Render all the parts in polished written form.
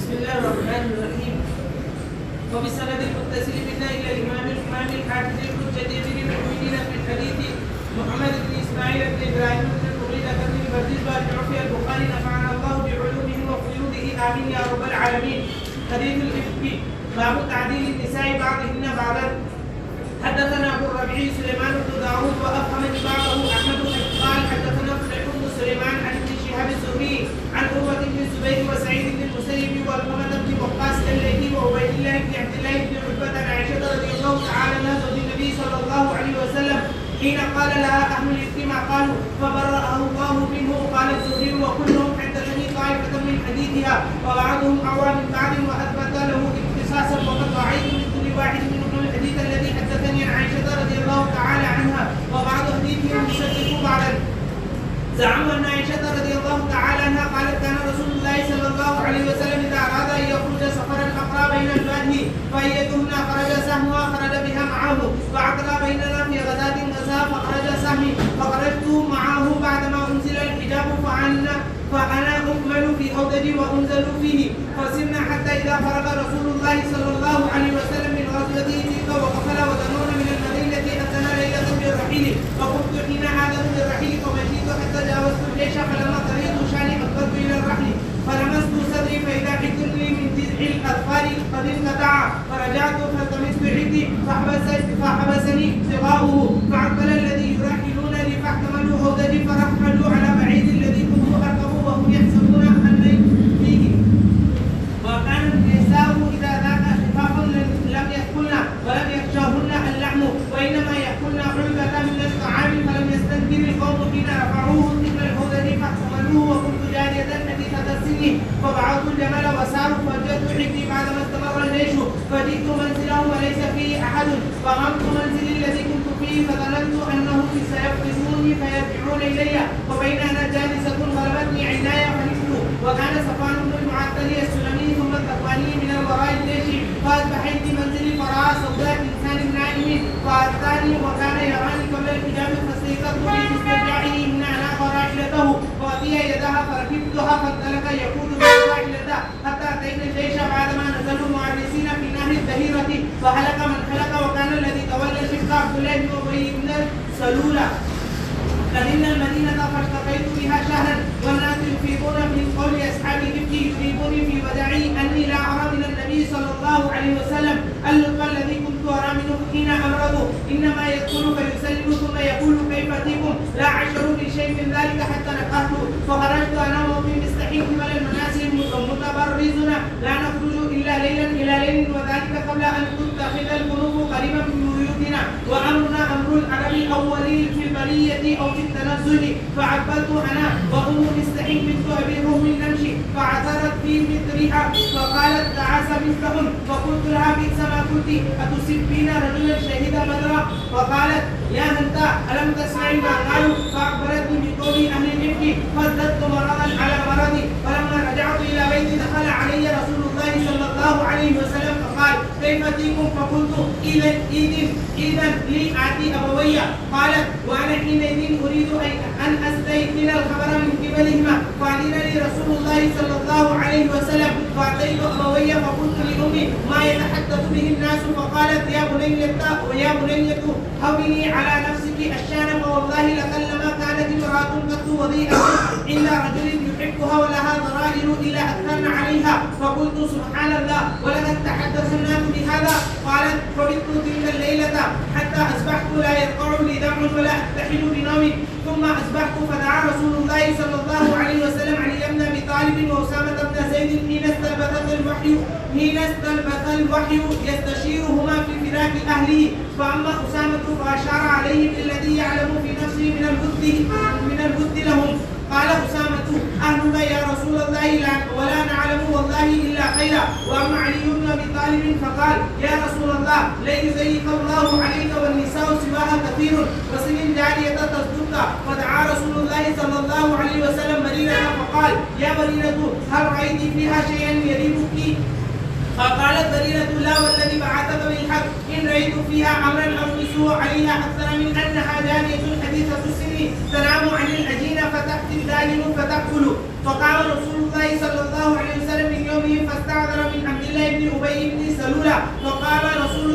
بسم الله الرحمن الرحيم. وبسند المتصل بنا الى الامام الحافظ الحجة امير المؤمنين في الحديث محمد بن اسماعيل بن ابراهيم بن المغيرة بن البرديس الجعفي البخاري نفعنا الله بعلومه وفيوضه امين يا رب العالمين. حديث الافك باب تعديل النساء بعضهن بعضا. حدثنا ابو الربيع سليمان بن داوود وافهمني بعضه احمد قال حدثنا فليح بن سليمان عن ابن شهاب الزهري عن عروة بن الزبير وسعيد بن المسيب والحمد بن وقاص الليثي وعبيد الله بن عبد الله بن عتبة عن عائشة رضي الله تعالى عنها زوج النبي صلى الله عليه وسلم حين قال لها اهل الافك ما قالوا فبرأه الله منه. قال الزهري وكلهم حدثني طائفة من حديثها وبعضهم اعوى من بعض واثبت له اختصاصا وقد رايت من كل واحد منهم الحديث الذي حدثني عن عائشة رضي الله تعالى عنها وبعض حديثهم يصدق بعضا. زعموا ان عائشة رضي الله تعالى عنها قالت كان رسول الله صلى الله عليه وسلم اذا اراد ان يخرج سفرا اقرا بين الوجه فايتهن خرج سهمها خرج بها معه فاقرا بيننا في غزاة غزا فخرج سهمي فخرجت معه بعدما انزل الحجاب فانا اكمل في حوضتي وانزل فيه فسرنا حتى اذا فرغ رسول الله صلى الله عليه وسلم من غزوته تلك وقفل وظنون من المدينة اتنا ليلة بالرحيل فقمت حين اذن بالرحيل فمشيت حتى جاوزت الجيش فلما قريت شاني اقبلت الى الرحل فلمست صدري فاذا حد لي من جذع الاظفار قد انقطع فرجعت فالتمست عندي فحبسني ابتغاؤه فاقبل الذي يرحلون لي فاحتملوا حوضتي فرحلوا على بعيد الذي كنت اركبه وهم يحسبون اني فيه. وكان النساء اذا ذاق خفافا لم ياكلن ولم يخشاهن اللحم وانما ياكلن حلبة من الطعام فلم يستنكر القوم حين رفعوه ذكر الحوضة فاحتملوه وكنت جارية حديثة السن فبعثت الجمل وساروا فوجدت حبي بعدما استمر الجيش فجئت منزله وليس فيه احد فغمت منزلي الذي كنت فيه فظننت انهم سيقفزوني فيرجعون الي وبين انا جالسة غلبتني عناية فنمت وكان صفوان بن المعطل السلمي ثم الذكواني من الوراء الجيش فاصبح عندي منزلي فراى سوداء انسان نائم فاتاني وكان يراني قبل الحجاب فاستيقظت باسترجاعه من انا وراحلته فاتي يدها فركبتها فانطلق يقود براحلته حتى اتينا الجيش بعدما نزلوا معرسين في نهر الدهيرة فهلك من هلك وكان الذي تولى الشق عبد الله بن ابي بن سلول. قدمنا المدينة فاشتقيت بها شهرا والناس يفيضون من قول اصحاب الافك يجيبوني في وداعي اني لا ارى من النبي صلى الله عليه وسلم اللطف الذي كنت ارى منه حين امرض انما يدخل فيسلم ثم يقول كيف تيكم لا عشر بشيء من ذلك حتى نقهت فخرجت انا وفي مستحيل من المنازل متبرزنا لا نخرج الا ليلا الى ليل وذلك قبل ان تتخذ القلوب قريبا من بيوتنا وامرنا امر العرب اولي في البريه او في التنزل فعبرت انا وام مستحيل بنت ابي رهم نمشي فعثرت في مثلها فقالت تعاس مثلهم فقلت لها بئس ما قلت اتسبين رجلا شهد بدرا فقالت يا هنتا الم تسمعي ما قالوا فاخبرتني بقول اهل الافك فازددت مرضا على مرضي فلما رجعت الى بيتي دخل علي رسول الله صلى الله عليه وسلم فقال كيف اتيكم فقلت اذن لي اتي ابوي قالت وانا حينئذ اريد ان استيقن الخبر من قبلهما فاذن لي رسول الله صلى الله عليه وسلم فاتيت ابوي فقلت لامي ما يتحدث به الناس فقالت يا بنية هوني على نفسك الشان فوالله لقلما كانت امرأة قط وضيئة عند رجل يحبها ولها ضرائر الا اثرن عليها فقلت سبحان الله ولقد تحدث الناس بهذا. قالت فبت تلك الليلة حتى اصبحت لا يقع لي دمع ولا اكتحل بنوم ثم اصبحت فدعا رسول الله صلى الله عليه وسلم علي بن ابي طالب واسامة بن زيد حين استلبث الوحي يستشيرهما في فراق اهله فاما اسامة فاشار عليه بالذي يعلم في نفسه من البد لهم. قال أسامة أهلك يا رسول الله لا ولا نعلم والله إلا خيرا. وأما علي بن أبي طالب فقال يا رسول الله لن يزيق الله عليك والنساء سواها كثير وسن الجارية تصدق. فدعا رسول الله صلى الله عليه وسلم بريرة فقال يا بريرة هل رأيت فيها شيئا يريبك؟ فقالت بريرة لا والذي بعثك بالحق إن رأيت فيها أمرا أنقصه عليها أكثر من أنها جارية حديثة السن تنام عن العجين فتأتي الدالم فتأكل. فقال رسول الله صلى الله عليه وسلم من يومه استعذر من عبد الله بن أبي بن سلول فقال رسول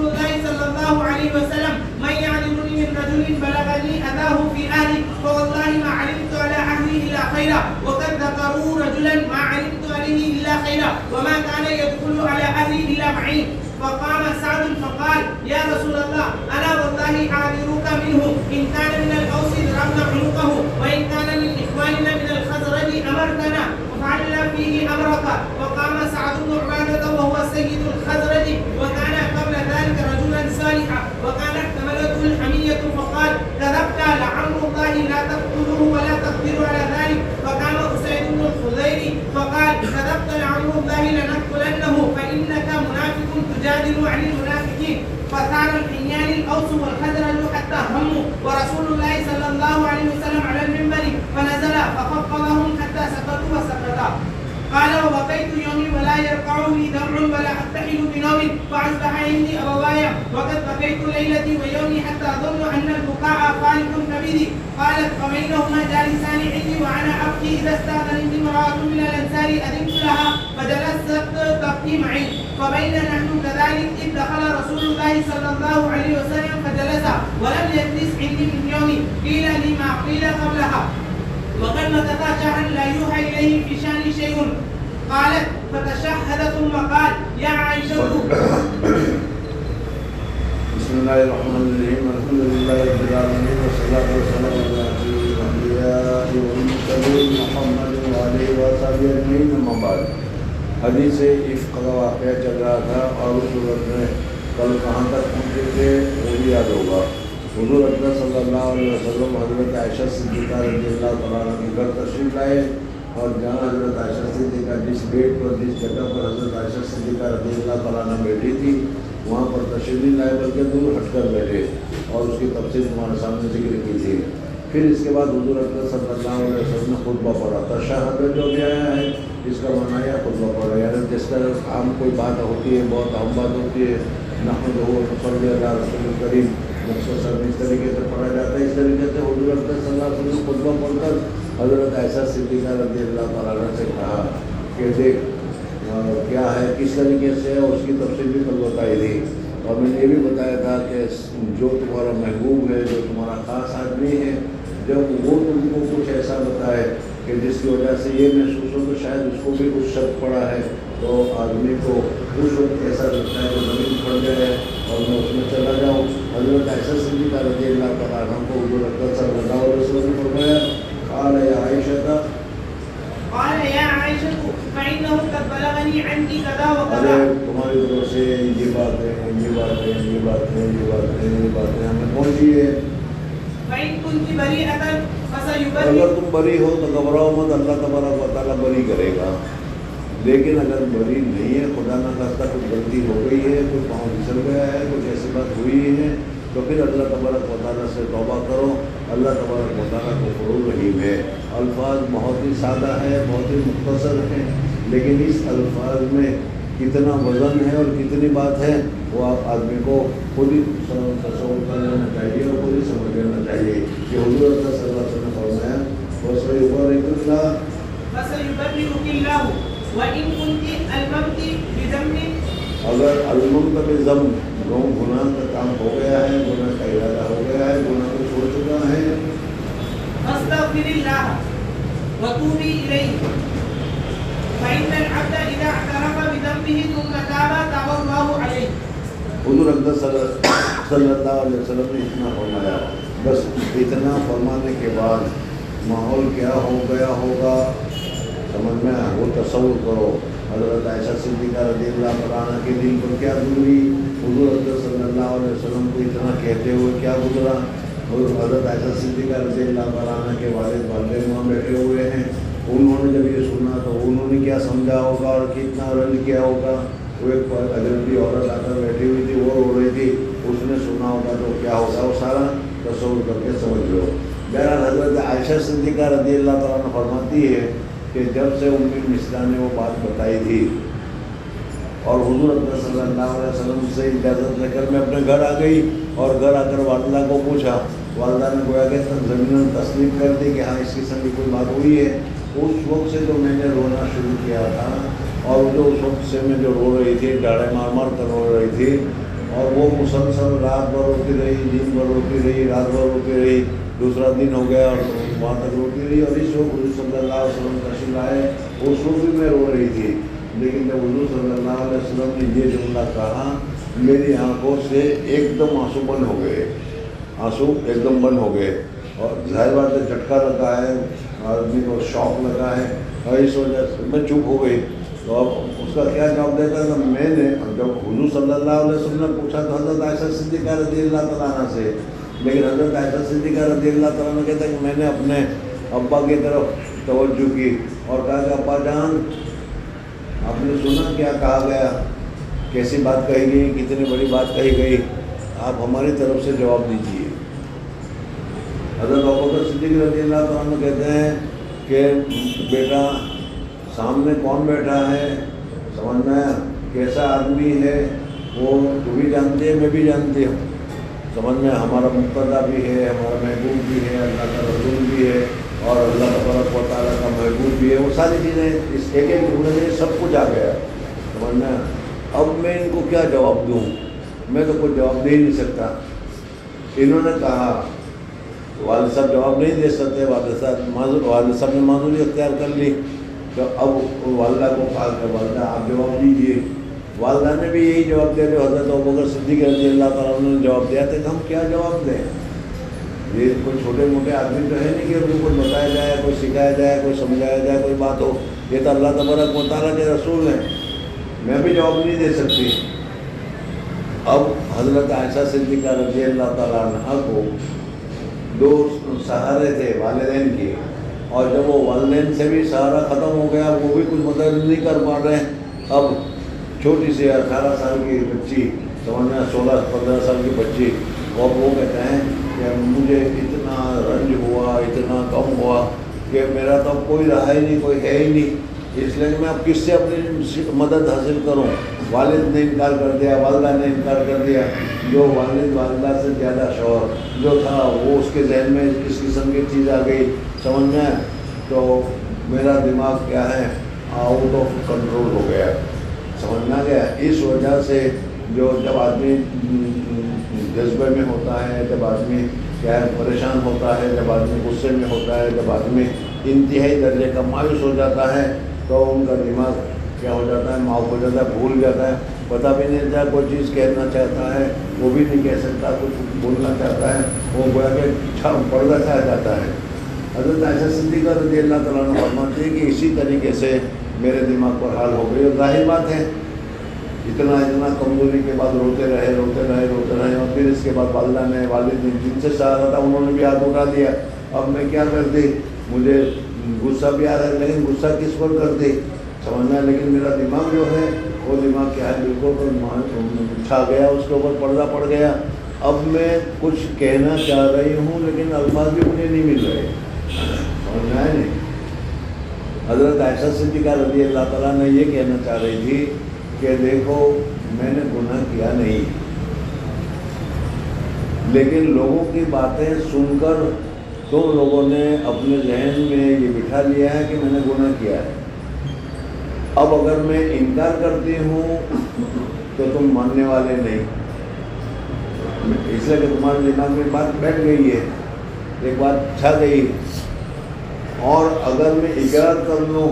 الله صلى الله عليه وسلم من يعذرني من رجل بلغني أذاه في أهلي فوالله ما علمت على أهلي إلا خيرا وقد ذكروا رجلا ما علمت عليه إلا خيرا وما كان يدخل على أهلي إلا معي. فقام سعد فقال يا رسول الله أنا والله أعذرك منه إن كان من الأوس ضربنا عنقه وإن كان من إخواننا من الخزرج أمرتنا وفعلنا فيه أمرك. وقام سعد بن عبادة وهو سيد الخزرج وكان قبل ذلك رجلا صالحا وكانت حملته الحمية فقال كذبت لعمر الله لا تقتلوه ولا تقدروا على ذلك. فقام أسيد بن الخضير فقال كذبت لعمر الله لنقتلنه فإنك منافق تجادل عن المنافقين. فثار الحنيان الأوس والخزرج حتى هموا ورسول الله صلى الله عليه وسلم على المنبر فنزل فخفضهم حتى سكتوا وسكتا. قال وبقيت يومي ولا يرقع لي دمع ولا أفتحل بنوم فأصبح عندي أبواي وقد بقيت ليلتي ويومي حتى أظن أن البكاء فالق كبدي. قالت فبينهما جالسان عندي وأنا أبكي إذا استأذنتني امرأة من الأنصار أذنت لها فجلست تبكي معي. فبين نحن كذلك إذ دخل رسول الله صلى الله عليه وسلم فجلس ولم يجلس عندي من يومي قيل لي ما قيل قبلها وقد مكث شهرا لا يوحى إليه في شأن شيء. قالت فتشهد ثم قال يا عائشة بسم الله الرحمن الرحيم الحمد لله رب العالمين والصلاة والسلام على أشرف الأنبياء والمرسلين محمد وآله وصحبه أجمعين أما بعد. حدیث عفق کا واقعہ چل رہا تھا اور اس صورت میں کل کہاں تک پہنچے تھے وہ بھی یاد ہوگا. حضور اکرم صلی اللہ علیہ وسلم حضرت عائشہ صدیقہ رضی اللہ تعالیٰ عنہ کے گھر تشریف لائے اور جہاں حضرت عائشہ صدیقہ جس بیڈ پر جس جگہ پر حضرت عائشہ صدیقہ رضی اللہ تعالیٰ عنہ بیٹھی تھی وہاں پر تشریف نہیں لائے بلکہ دور ہٹ کر بیٹھے اور اس کی تفصیل تمہارے سامنے ذکر کی تھی. پھر اس کے بعد حضور اکرم صلی اللہ علیہ وسلم نے خطبہ پڑھا. تشہد جو بھی آیا ہے اس کا معنی ہے خطبہ پڑھا یعنی جس طرح عام کوئی بات ہوتی ہے بہت اہم بات ہوتی ہے نحمدہ و نصلی علی رسول الکریم مختصر اس طریقے سے پڑھا جاتا ہے. اس طریقے سے حضور اکرم صلی اللہ علیہ وسلم نے خطبہ پڑھ کر حضرت عائشہ صدیقہ رضی اللہ تعالیٰ عنہ سے کہا کہ دیکھ کیا ہے کس طریقے سے اور اس کی تفصیل بھی کل بتائی تھی. اور میں نے یہ بھی بتایا تھا کہ جو تمہارا محبوب ہے جو تمہارا خاص آدمی ہے جب وہ تم کو کچھ ایسا بتائے کہ جس کی وجہ سے یہ محسوس ہو تو شاید اس کو بھی کچھ شک پڑا ہے تو آدمی کو اس وقت ایسا لگتا ہے کہ زمین پھٹ جائے اور میں اس میں چلا جاؤں. حضرت عائشہ صدیقہ رضی اللہ تعالیٰ عنہ کو حضور اکرم صلی اللہ علیہ وسلم نے فرمایا قال یا عائشہ فإنه قد بلغني عنك كذا وكذا. ارے تمہاری طرف سے یہ باتیں ہمیں پہنچی ہے. فإن كنت بريئة فسيبرئ. اگر تم بری ہو تو گھبراؤ مت اللہ تبارک و تعالیٰ بری کرے گا. لیکن اگر بری نہیں ہے خدا نہ خواستہ کچھ غلطی ہو گئی ہے کوئی پاؤں پھسل گیا ہے کچھ ایسی بات ہوئی ہے تو پھر اللہ تبارک و تعالیٰ سے توبہ کرو. اللہ تبارک و تعالیٰ غفور رحیم ہے. الفاظ بہت ہی سادہ ہے بہت ہی مختصر ہیں لیکن اس الفاظ میں کتنا وزن ہے اور کتنی بات ہے وہ آپ آدمی کو خود ہی تصور کر لینا چاہیے اور خود ہی سمجھ لینا چاہیے کہ حضور صلی اللہ علیہ وسلم نے فرمایا وَسَيُبَرِّئُكِ اللَّهُ وَإِن كُنتِ أَلْمَمْتِ بِذَنبٍ. اگر الممت بذنب گناہ کا کام ہو گیا ہے گناہ کا ارادہ ہو گیا ہے گناہ کو چھوڑ چکا ہے فاستغفر الله وتوبي إليه فإن العبد إذا اعترف بذنبه ثم تاب تاب الله عليه. حضور اکرم صلی اللہ علیہ وسلم نے اتنا فرمایا. بس اتنا فرمانے کے بعد ماحول کیا ہو گیا ہوگا سمجھ میں وہ تصور کرو. حضرت عائشہ صدیقہ رضی اللہ عنہ کے دل پر کیا گزری حضور اکرم صلی اللہ علیہ وسلم کو اتنا کہتے ہوئے کیا گزرا. اور حضرت عائشہ صدیقہ رضی اللہ عنہ کے والد وہاں بیٹھے ہوئے ہیں. انہوں نے جب یہ سنا تو انہوں نے کیا سمجھا ہوگا اور کتنا رنج کیا ہوگا. وہ ایک اجنبی عورت آ کر بیٹھی ہوئی تھی وہ رو رہی تھی اس نے سنا ہوگا تو کیا ہوگا وہ سارا تصور کر کے سمجھ لو. بہرحال حضرت عائشہ صدیقہ رضی اللہ تعالیٰ عنہ فرماتی ہے کہ جب سے ام مسلمہ نے وہ بات بتائی تھی اور حضور اکرم صلی اللہ علیہ وسلم سے اجازت لے کر میں اپنے گھر آ گئی اور گھر آ کر والدہ کو پوچھا. والدہ نے گویا کہ زمین تسلیم کر دی کہ ہاں اس قسم کی کوئی بات ہوئی ہے. اس وقت سے جو میں نے رونا شروع کیا تھا اور جو اس وقت سے میں جو رو رہی تھی، ڈاڑے مار مار کر رو رہی تھی، اور وہ مسلسل رات بھر روتی رہی، دن بھر روتی رہی، رات بھر روتی رہی، دوسرا دن ہو گیا اور وہاں تک روتی رہی، اور اس وقت حضور صلی اللہ علیہ وسلم تشریف لائے، اس وقت بھی میں رو رہی تھی، لیکن جب حضور صلی اللہ علیہ وسلم نے یہ جملہ کہا، میری آنکھوں سے ایک دم آنسو بند ہو گئے، آنسو ایک دم بند ہو گئے، اور ظاہر بات ہے جھٹکا لگا ہے، آدمی کو شوق لگا ہے، اور اس وجہ سے میں چپ ہو گئی۔ تو اب اس کا کیا جواب دیتا ہے؟ میں نے جب حضور صلی اللہ علیہ وسلم نے پوچھا تو حضرت عائشہ صدیقہ رضی اللہ تعالیٰ عنہ سے، لیکن حضرت عائشہ صدیقہ رضی اللہ تعالیٰ عنہ کہتا ہے کہ میں نے اپنے ابا کی طرف توجہ کی اور کہا کہ ابا جان، آپ نے سنا کیا کہا گیا، کیسی بات کہی گئی، کتنی بڑی بات کہی گئی، آپ ہماری طرف سے جواب دیجیے۔ حضرت ابوبکر صدیق رضی اللہ تعالیٰ عنہ کہتے ہیں کہ بیٹا سامنے کون بیٹھا ہے، سمجھنا کیسا آدمی ہے، وہ تو بھی جانتے ہیں، میں بھی جانتی ہوں، سمجھ میں ہمارا مقتدیٰ بھی ہے، ہمارا محبوب بھی ہے، اللہ کا رسول بھی ہے، اور اللہ تبارک و تعالیٰ کا محبوب بھی ہے، وہ ساری چیزیں اس ایک ایک جملے میں سب کچھ آ گیا، سمجھنا۔ اب میں ان کو کیا جواب دوں؟ میں تو کوئی جواب دے ہی نہیں سکتا۔ انہوں نے کہا، والد صاحب جواب نہیں دے سکتے، والد صاحب نے معذوری اختیار کر لی، تو اب والدہ کو کہا کہ والدہ آپ جواب دیجیے۔ والدہ نے بھی یہی جواب دیا جو حضرت ابوبکر صدیق رضی اللہ تعالیٰ عنہ نے جواب دیا تھا کہ ہم کیا جواب دیں، یہ کوئی چھوٹے موٹے آدمی تو ہے نہیں کہ ان کو کوئی بتایا جائے، کوئی سکھایا جائے، کوئی سمجھایا جائے، کوئی بات ہو، یہ تو اللہ تبارک و تعالیٰ کے رسول ہیں، میں بھی جواب نہیں دے سکتی۔ اب حضرت عائشہ صدیقہ رضی اللہ تعالیٰ عنہ کو دو سہارے تھے والدین کے، اور جب وہ والدین سے بھی سہارا ختم ہو گیا، وہ بھی کچھ مدد نہیں کر پا رہے ہیں، اب چھوٹی سی 18 سال کی بچی، سمجھنا 16-15 سال کی بچی، اور وہ کہتے ہیں کہ مجھے اتنا رنج ہوا، اتنا غم ہوا کہ میرا تو اب کوئی رہا ہی نہیں، کوئی ہے ہی نہیں، اس لیے میں اب کس سے اپنی مدد حاصل کروں؟ والد نے انکار کر دیا، والدہ نے انکار کر دیا، جو والد والدہ سے زیادہ شوہر جو تھا وہ اس کے ذہن میں اس قسم کی چیز آ گئی، سمجھ میں، تو میرا دماغ کیا ہے، آؤٹ آف کنٹرول ہو گیا، سمجھنا گیا۔ اس وجہ سے جو جب آدمی جذبے میں ہوتا ہے، جب آدمی کیا ہے پریشان ہوتا ہے، جب آدمی غصے میں ہوتا ہے، جب آدمی انتہائی درجے کا مایوس ہو جاتا ہے، تو ان کا دماغ کیا ہو جاتا ہے، معاف ہو جاتا ہے، بھول جاتا ہے، پتہ بھی نہیں چلتا، کوئی چیز کہنا چاہتا ہے وہ بھی نہیں کہہ سکتا، کچھ بولنا چاہتا ہے وہ گویا کہ پردہ چھا جاتا ہے۔ حضرت عائشہ صدیقہ رضی اللہ تعالیٰ عنہ فرماتے ہیں کہ اسی طریقے سے میرے دماغ پر حال ہو گئی، اور ظاہر بات ہے اتنا کمزوری کے بعد روتے رہے، اور پھر اس کے بعد والدہ نے، والد نے جن سے سہارا تھا انہوں نے بھی ہاتھ اٹھا دیا، اب میں کیا کرتی، مجھے غصہ بھی آ رہا ہے، لیکن غصہ کس پر کرتی، سمجھنا، لیکن میرا دماغ جو ہے وہ دماغ کیا ہے، بالکل چھا گیا، اس کے اوپر پردہ پڑ گیا، اب میں کچھ کہنا چاہ رہی ہوں لیکن الفاظ بھی مجھے نہیں مل رہے، سمجھنا ہے نہیں۔ حضرت عائشہ صدیقہ رضی اللہ تعالیٰ نے یہ کہنا چاہ رہی تھی کہ دیکھو میں نے گناہ کیا نہیں، لیکن لوگوں کی باتیں سن کر تم لوگوں نے اپنے ذہن میں یہ بٹھا لیا ہے کہ میں نے گناہ کیا ہے، اب اگر میں انکار کرتی ہوں تو تم ماننے والے نہیں، اس لیے کہ تمہارے دماغ میں بات بیٹھ گئی ہے، ایک بات چھا گئی، اور اگر میں اقرار کر لوں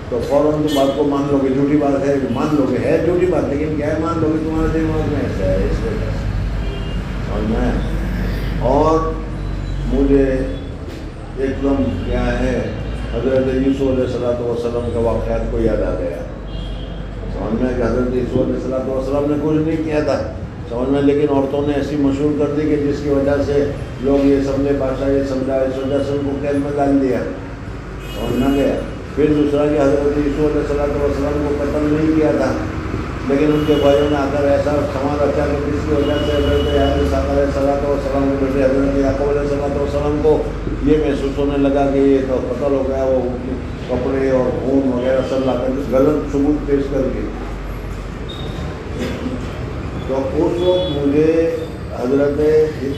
تو فوراً تم بات کو مان لو گے، جھوٹی بات ہے مان لو گے، ہے جھوٹی بات لیکن کیا ہے مان لو گے، تمہارے دماغ میں ایسا ہے، اس وجہ سے سمجھنا ہے۔ اور مجھے ایک دم کیا ہے حضرت یوسف علیہ السلام کا واقعات کو یاد آ گیا، سمجھنا ہے کہ حضرت یوسف علیہ السلام نے کچھ نہیں کیا تھا، سمجھنا، لیکن عورتوں نے ایسی مشہور کر دی کہ جس کی وجہ سے لوگ یہ سمجھے، بادشاہ یہ سمجھا، اس وجہ سے ان کو قید میں ڈال دیا، سمجھنا گیا۔ پھر دوسرا کہ حضرت یوسف علیہ السلام کو قتل نہیں کیا تھا، لیکن ان کے بھائیوں نے آ کر ایسا سامان رکھا کہ جس کی وجہ سے حضرت اسحاق علیہ السلام کے بیٹے حضرت یعقوب علیہ السلام کو یہ محسوس ہونے لگا کہ یہ تو قتل ہو گیا، وہ کپڑے اور خون وغیرہ سب لا کر غلط ثبوت پیش کر کے، تو اس وقت مجھے حضرت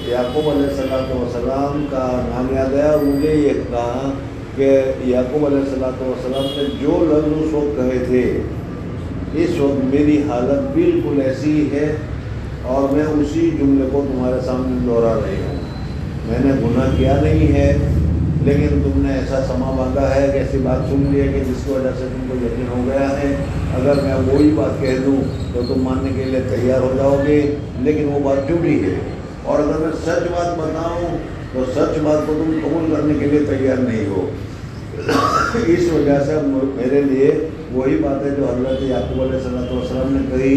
یعقوب علیہ السلام کا نام یاد آیا، اور مجھے یہ کہا کہ یعقوب علیہ السلام نے جو لفظ اس وقت کہے تھے، اس وقت میری حالت بالکل ایسی ہے اور میں اسی جملے کو تمہارے سامنے دہرا رہی ہوں۔ میں نے گناہ کیا نہیں ہے، لیکن تم نے ایسا سما باندھا ہے کہ ایسی بات سن لی ہے کہ جس کی وجہ سے تم کو یقین ہو گیا ہے۔ اگر میں وہی بات کہہ دوں تو تم ماننے کے لیے تیار ہو جاؤ گے، لیکن وہ بات جھوٹی ہے، اور اگر میں سچ بات بتاؤں تو سچ بات کو تم قبول کرنے کے لیے تیار نہیں ہو۔ اس وجہ سے میرے لیے وہی بات ہے جو حضرت یعقوب علیہ السلام نے کہی،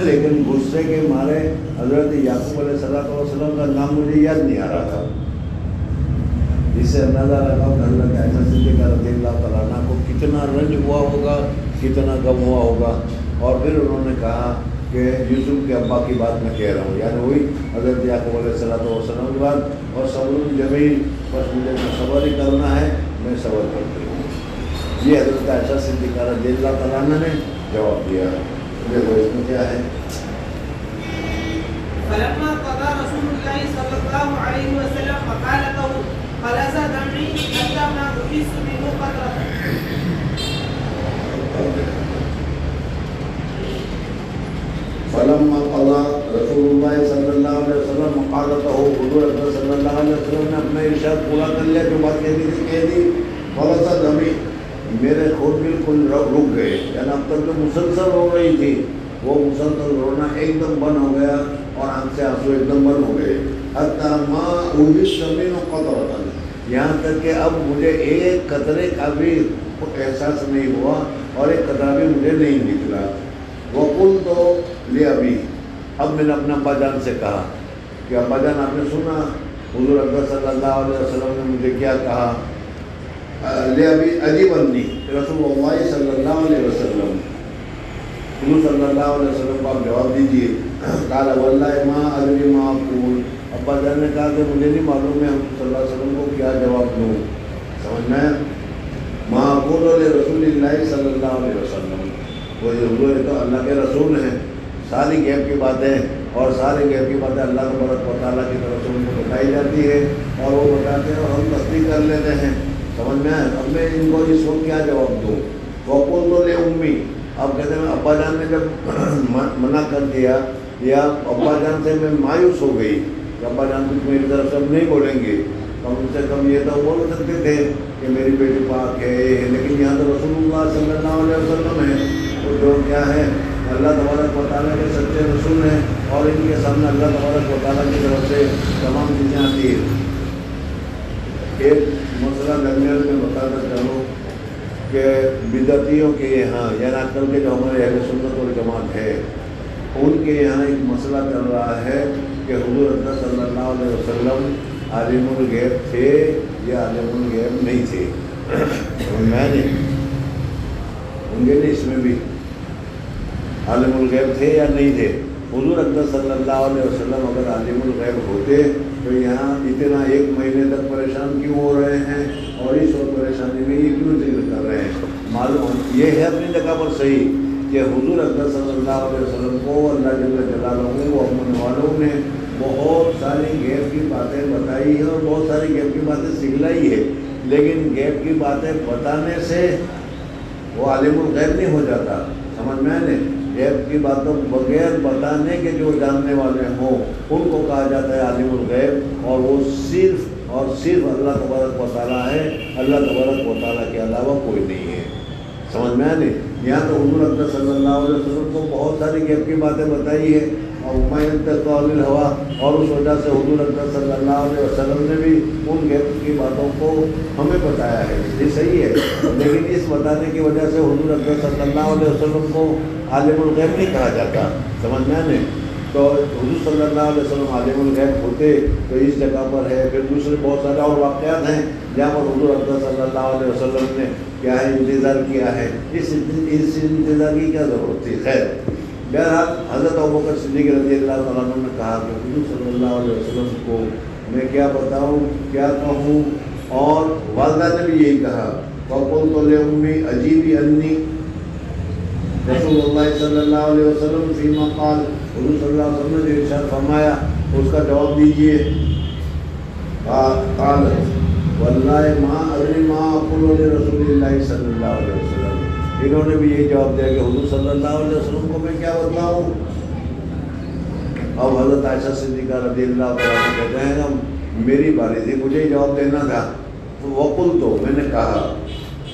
لیکن غصے کے مارے حضرت یعقوب علیہ السلام کا نام مجھے یاد نہیں آ رہا تھا۔ اس سے اندازہ لگاؤ کہ حضرت عائشہ صدیقہ رضی اللہ تعالیٰ عنہ کو کتنا رنج ہوا ہوگا، کتنا غم ہوا ہوگا۔ اور پھر انہوں نے کہا کہ یوسف کے ابا کی بات میں کہہ رہا ہوں، یعنی وہی حضرت یعقوب علیہ السلام کی بات، اور صبر جمیل، بس مجھے صبر ہی کرنا ہے، میں صبر کرتی ہوں۔ یہ حضرت عائشہ صدیقہ رضی اللہ تعالیٰ عنہ نے جواب دیا۔ دیکھو اس میں کیا ہے، فلما قضى رسول الله صلى الله عليه وسلم مقالته خلص دمعي حتى ما أحس منه قطرة۔ فلما قضى رسول اللہ صلی اللہ علیہ وسلم مقالته، حضور اکرم صلی اللہ علیہ وسلم نے اپنا ارشاد پورا کر لیا، جو بات کہہ دی، خلص دمعي، میرے خون بالکل رک گئے، یعنی اب تک جو مسلسل ہو رہی تھی وہ مسلسل رونا ایک دم بند ہو گیا اور آنکھ سے آنسو ایک دم بند ہو گئے۔ حتی ما احس منہ قطرۃ، یہاں تک کہ اب مجھے ایک قطرے کا بھی احساس نہیں ہوا اور ایک قطرہ بھی مجھے نہیں نکلا۔ وقلت لأبی، اب میں نے اپنے ابا جان سے کہا کہ ابا جان آپ نے سنا حضور اکرم صلی اللہ علیہ وسلم نے مجھے کیا کہا؟ لأبی اجیبنی، رسول اللہ صلی اللہ علیہ وسلم، حضور صلی اللہ علیہ وسلم کو آپ جواب دیجیے۔ قال واللہ ما ادری ما اقول، ابا جان نے کہا کہ مجھے نہیں معلوم ہے حضور صلی اللہ علیہ وسلم کو کیا جواب دوں، سمجھ میں؟ ما اقول لرسول اللہ صلی اللہ علیہ وسلم، وہ حضور تو اللہ کے رسول ہیں، ساری غیب کی باتیں اور ساری غیب کی باتیں اللہ تبارک و تعالیٰ کی طرف سے ان کو بتائی جاتی ہے اور وہ بتاتے ہیں اور ہم تصدیق کر لیتے ہیں، سمجھ میں؟ اب میں ان کو اس وقت کیا جواب دوں؟ وقلت لأمی، اب کہتے ہیں ابا جان نے جب منع کر دیا یا ابا جان سے میں مایوس ہو گئی کہ ابا جان کچھ میری طرف سے اب نہیں بولیں گے، کم سے کم یہ تو بول سکتے تھے کہ میری بیٹی پاک ہے، لیکن یہاں تو رسول اللہ صلی اللہ علیہ وسلم ہے، تو جو کیا ہے اللہ تبارک و تعالیٰ کے سچے رسول ہیں اور ان کے سامنے اللہ تبارک و تعالیٰ کی طرف سے تمام چیزیں آتی ہیں۔ ایک مسئلہ درمیان میں بتاتا چلوں کہ بدعتیوں کے یہاں یعنی آج کل کے جو ہمارے اہل سنت والجماعت ہے ان کے یہاں ایک مسئلہ چل رہا ہے کہ حضور اکرم صلی اللہ علیہ وسلم عالم الغیب تھے یا عالم الغیب نہیں تھے۔ میں نے ہوں گے نہیں اس میں بھی عالم الغیب تھے یا نہیں تھے۔ حضور اکرم صلی اللہ علیہ وسلم اگر عالم الغیب ہوتے تو یہاں اتنا ایک مہینے تک پریشان کیوں ہو رہے ہیں اور اس وقت پریشانی میں یہ کیوں ذکر کر رہے ہیں؟ معلوم یہ ہے اپنی جگہ پر صحیح کہ حضور اکرم صلی اللہ علیہ وسلم کو اللہ جل جلالہ و امن والوں نے بہت ساری غیب کی باتیں بتائی ہیں اور بہت ساری غیب کی باتیں سکھلائی ہے، لیکن غیب کی باتیں بتانے سے وہ عالم الغیب نہیں ہو جاتا، سمجھ میں آنے؟ غیب کی باتوں بغیر بتانے کے جو جاننے والے ہوں ان کو کہا جاتا ہے عالم الغیب، اور وہ صرف اور صرف اللہ تبارک و تعالیٰ ہے، اللہ تبارک و تعالیٰ کے علاوہ کوئی نہیں ہے، سمجھ میں آنے؟ یہاں تو حضور اکرم صلی اللہ علیہ وسلم کو بہت ساری غیب کی باتیں بتائی ہے اور ما ينطق عن الهوى، اور اس وجہ سے حضور اکرم صلی اللہ علیہ وسلم نے بھی ان غیب کی باتوں کو ہمیں بتایا ہے، یہ صحیح ہے، لیکن اس بتانے کی وجہ سے حضور اکرم صلی اللہ علیہ وسلم کو عالم الغیب نہیں کہا جاتا، سمجھ میں آنے؟ تو حضور صلی اللہ علیہ وسلم عالم الغیب ہوتے تو اس جگہ پر ہے۔ پھر دوسرے بہت سارے اور واقعات ہیں جہاں پر حضور اکرم صلی اللہ علیہ وسلم نے کیا ہے انتظار کیا ہے، اس انتظار کی کیا ضرورت تھی؟ خیر بہرحال حضرت ابوبکر صدیق رضی اللہ تعالیٰ عنہ نے کہا کہ حضور صلی اللہ علیہ وسلم کو میں کیا بتاؤں، کیا کہوں، اور والدہ نے بھی یہی کہا وقلت لأمی اجیبی انی، رسول اللہ صلی اللہ علیہ وسلم فیما قال، حضور صلی اللہ علیہ وسلم نے جو ارشاد فرمایا اس کا جواب دیجیے۔ قال واللہ ما ادری ما اقول رسول اللہ صلی اللہ علیہ وسلم. انہوں نے بھی یہی جواب دیا کہ حضور صلی اللہ علیہ وسلم کو میں کیا بتاؤں. اب حضرت عائشہ صدیقہ رضی اللہ عنہ کہتے ہیں کہ میری باری تھی, مجھے ہی جواب دینا تھا. وقل تو میں نے کہا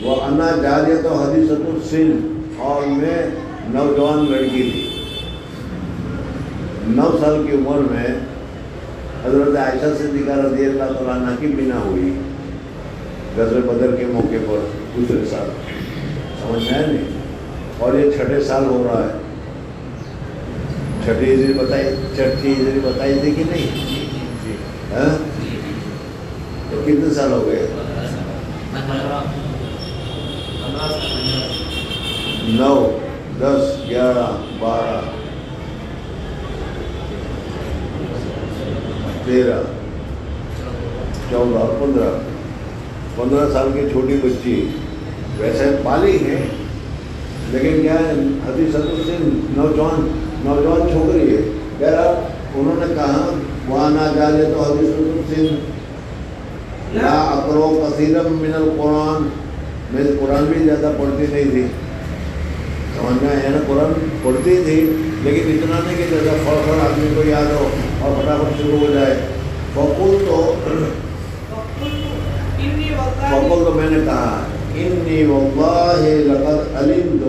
وہ انا جاریۃ حدیثۃ السن, اور میں نوجوان لڑکی تھی, 9 سال کی عمر میں حضرت عائشہ صدیقہ رضی اللہ تعالیٰ عنہ کی بنا ہوئی غزوہ بدر کے موقع پر دوسرے سال. سمجھ میں آئے نہیں. اور یہ 6 سال ہو رہا ہے. 6 ہجری بتائی تھی کہ نہیں؟ ہاں تو کتنے سال ہو گئے؟ 9 10 11 12 13 14 اور 15 سال کی چھوٹی بچی, ویسے بالغ ہے لیکن کیا ہے حدیث سے نوجوان چھوکری ہے. بہرحال انہوں نے کہا وہاں نہ جالے تو حدیث لا اقرأ کثیرا من القرآن, میں قرآن بھی زیادہ پڑھتی نہیں تھی. سمجھ میں آیا نا, قرآن پڑھتی تھی لیکن اتنا نہیں کہ جیسا فوراً آدمی کو یاد ہو اور فٹافٹ شروع ہو جائے. فقل تو میں نے کہا انی واللہ لقد علمت,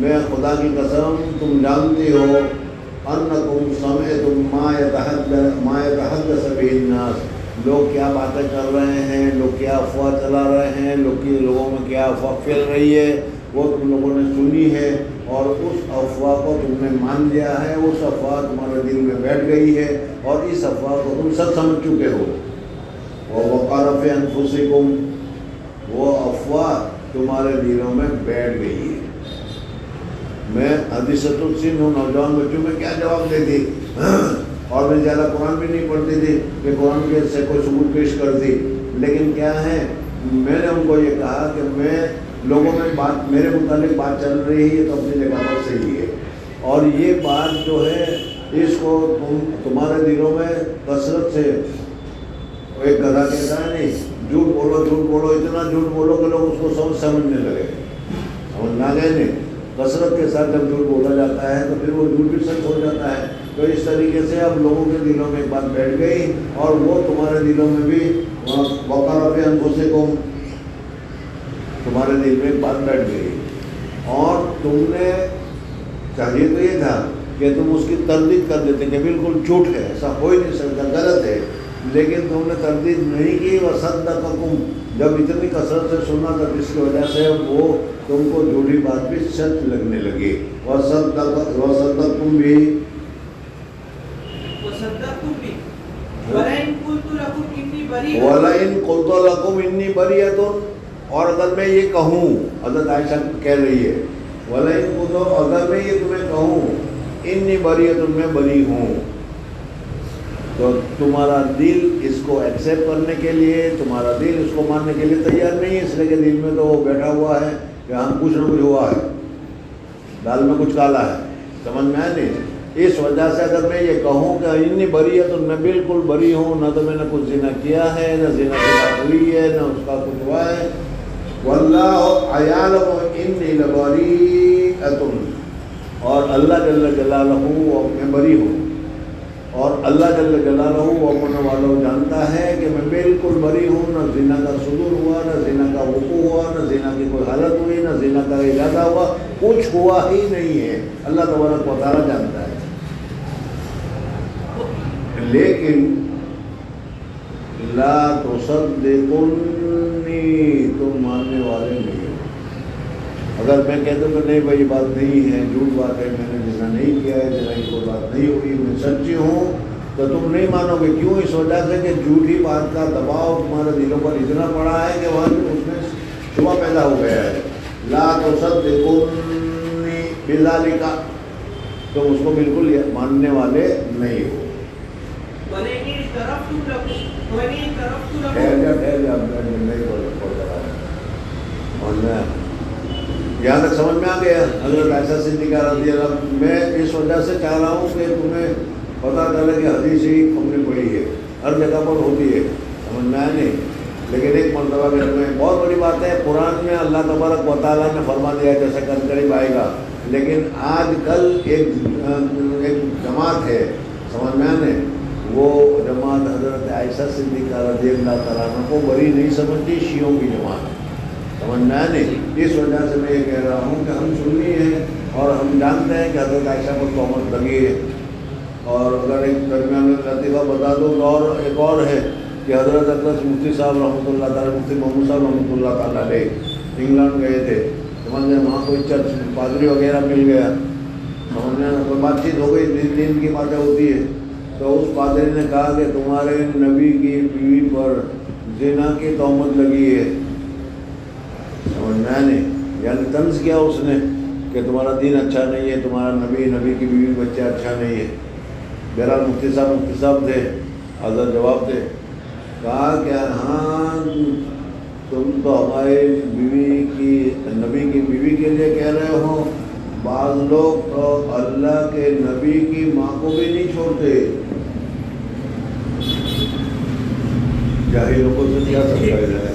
میں خدا کی قسم تم جانتے ہو, انکم سمعتم ما یتحدث به الناس, لوگ کیا باتیں کر رہے ہیں, لوگ کیا افواہ چلا رہے ہیں, لوگوں میں کیا افواہ پھیل رہی ہے, وہ تم لوگوں نے سنی ہے اور اس افواہ کو تم نے مان لیا ہے. اس افواہ تمہارے دل میں بیٹھ گئی ہے اور اس افواہ کو تم سب سمجھ چکے ہو. وَوَقَرَ فِي أَنفُسِكُمْ, وہ افواہ تمہارے دلوں میں بیٹھ گئی ہے. میں حدیثۃ السن ہوں, نوجوان بچوں میں کیا جواب دیتی, اور میں زیادہ قرآن بھی نہیں پڑھتی تھی کہ قرآن کے سے کوئی ثبوت پیش کرتی. لیکن کیا ہے, میں نے ان کو یہ کہا کہ میں لوگوں میں بات میرے متعلق بات چل رہی ہے تو اپنی جگہ پر صحیح ہے, اور یہ بات جو ہے اس کو تمہارے دلوں میں کثرت سے, ایک گدھا کہتا ہے نہیں, جھوٹ بولو اتنا جھوٹ بولو کہ لوگ اس کو سمجھنے لگے. سمجھ نہ گئے نہیں. کثرت کے ساتھ جب جھوٹ بولا جاتا ہے تو پھر وہ جھوٹ بھی سچ ہو جاتا ہے. تو اس طریقے سے اب لوگوں کے دلوں میں ایک بات بیٹھ گئی اور وہ تمہارے دلوں میں بھی وقار فی انفسکم, تمہارے دل میں ایک بات بیٹھ گئی. اور تم نے چاہیے تو یہ تھا کہ تم اس کی تردید کر دیتے کہ بالکل جھوٹ ہے, ایسا ہو ہی نہیں سکتا, غلط ہے, لیکن تم نے تردید نہیں کی. وصدقکم, جب اتنی کثرت سے سنا تھا جس کی وجہ سے وہ تم کو جھوٹی بات بھی سچ لگنے لگی. وصدقتم بھی وَلَئِن قُلْتُ لَكُمْ إِنِّي بَرِيَةٌ, اور اگر میں یہ کہوں, حضرت عائشہ کہہ رہی ہے, وَلَئِن قُلْتُ, اگر میں یہ تمہیں کہوں إِنِّي بَرِيَةٌ, میں بری ہوں, تو تمہارا دل اس کو ایکسیپٹ کرنے کے لیے, تمہارا دل اس کو ماننے کے لیے تیار نہیں ہے, اس لیے کہ دل میں تو وہ بیٹھا ہوا ہے کہ ہم کچھ نہ کچھ ہوا ہے, دال میں کچھ کالا ہے. سمجھ میں آئے نہیں. اس وجہ سے اگر میں یہ کہوں کہ انی بری ہے تو میں بالکل بری ہوں, نہ تو میں نے کچھ زنا کیا ہے, نہ زنا کی بات ہوئی ہے, نہ اس کا کچھ ہوا ہے. واللہ یعلم انی لبریۃ, اور اللہ جل جلالہ میں بری ہوں, اور اللہ جل جلالہ وہ اپنے والوں جانتا ہے کہ میں بالکل بری ہوں. نہ زنا کا صدور ہوا, نہ زنا کا وقوع ہوا, نہ زنا کی کوئی حالت ہوئی, نہ زنا کا ارادہ ہوا, کچھ ہوا ہی نہیں ہے. اللہ تبارک و تعالیٰ جانتا ہے. لیکن لا تصدقنی, تم ماننے والے نہیں ہو. اگر میں کہتا ہوں کہ نہیں بھائی بات نہیں ہے, جھوٹ بات ہے, میں نے زنا نہیں کیا ہے, زنا کی کوئی بات نہیں ہوئی, میں سچی ہوں, تو تم نہیں مانو گے. کیوں؟ اس وجہ سے کہ جھوٹی بات کا دباؤ تمہارے دلوں پر اتنا پڑا ہے کہ وہاں اس میں شبہ پیدا ہو گیا ہے. لا تصدقنی بذالک, تم اس کو بالکل ماننے والے نہیں ہو. یہاں تک سمجھ میں آ گیا. حضرت عائشہ صدیقہ رضی اللہ, میں اس وجہ سے چاہ رہا ہوں کہ تمہیں پتہ چلے کہ حدیث ہی ہم نے پڑھی ہے, ہر جگہ پر ہوتی ہے, سمجھ میں آئے نہیں. لیکن ایک مرتبہ کے میں بہت بڑی بات ہے، قرآن میں اللہ تبارک و تعالیٰ نے فرما دیا جیسے کل قریب آئے گا، لیکن آج کل ایک جماعت ہے، سمجھ میں آنے، وہ جماعت حضرت عائشہ صدیقہ رضی اللہ تعالیٰ عنہ کو بری نہیں سمجھتی، شیعوں کی جماعت، سمجھ میں آنے۔ اس وجہ سے میں یہ کہہ رہا ہوں کہ ہم سنی ہیں اور ہم جانتے ہیں کہ حضرت عائشہ کو تہمت لگی ہے، اور اگر ایک درمیان میں لطیفہ بتا دوں تو اور ایک اور ہے کہ حضرت اقدس مفتی صاحب رحمۃ اللہ تعالیٰ، مفتی محمود صاحب رحمۃ اللہ تعالیٰ علیہ انگلینڈ گئے تھے، سمجھے، وہاں کوئی چرچ پادری وغیرہ مل گیا، سمجھنے کوئی بات چیت ہو گئی، دین کی باتیں ہوتی ہے، تو اس پادری نے کہا کہ تمہارے نبی کی بیوی پر زنا کی تہمت لگی ہے، سمجھنا نہیں، یعنی طنز کیا اس نے کہ تمہارا دین اچھا نہیں ہے، تمہارا نبی کی بیوی بچہ اچھا نہیں ہے۔ بہرحال مفتی صاحب تھے، حضرت جواب تھے، کہا کہ ہاں تم تو ہمارے نبی کی بیوی کے لیے کہہ رہے ہو، بعض لوگ تو اللہ کے نبی کی ماں کو بھی نہیں چھوڑتے، جاہلوں کو تو کیا سمجھا جائے،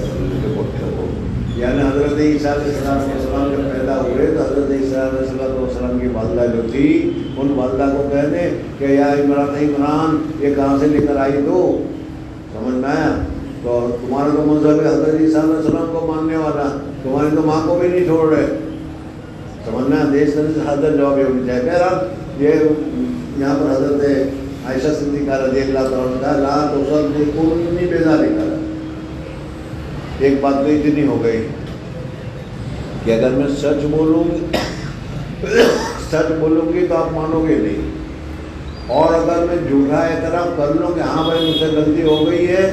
یعنی حضرت عیسیٰ علیہ السلام جب پیدا ہوئے تو حضرت عیسیٰ علیہ السلام کی والدہ جو تھی، ان والدہ کو کہنے کہ یا عمران یہ کہاں سے لے کر آئی تو، سمجھ میں آیا، تو تمہارا تو مذہب ہے حضرت عیسیٰ علیہ السلام کو ماننے والا، تمہاری تو ماں کو بھی نہیں چھوڑ رہے، سمجھ میں آیا، دیش سے حضرت جواب یہ ہونی چاہیے۔ بہرحال یہ یہاں پر حضرت عائشہ صدیقہ رضی اللہ تعالیٰ عنہ لا تصدقونی بذلک، ایک بات تو اتنی ہو گئی کہ اگر میں سچ بولوں گی تو آپ مانو گے نہیں، اور اگر میں جھوٹا اعتراف کر لوں کہ ہاں بھائی مجھ سے غلطی ہو گئی ہے،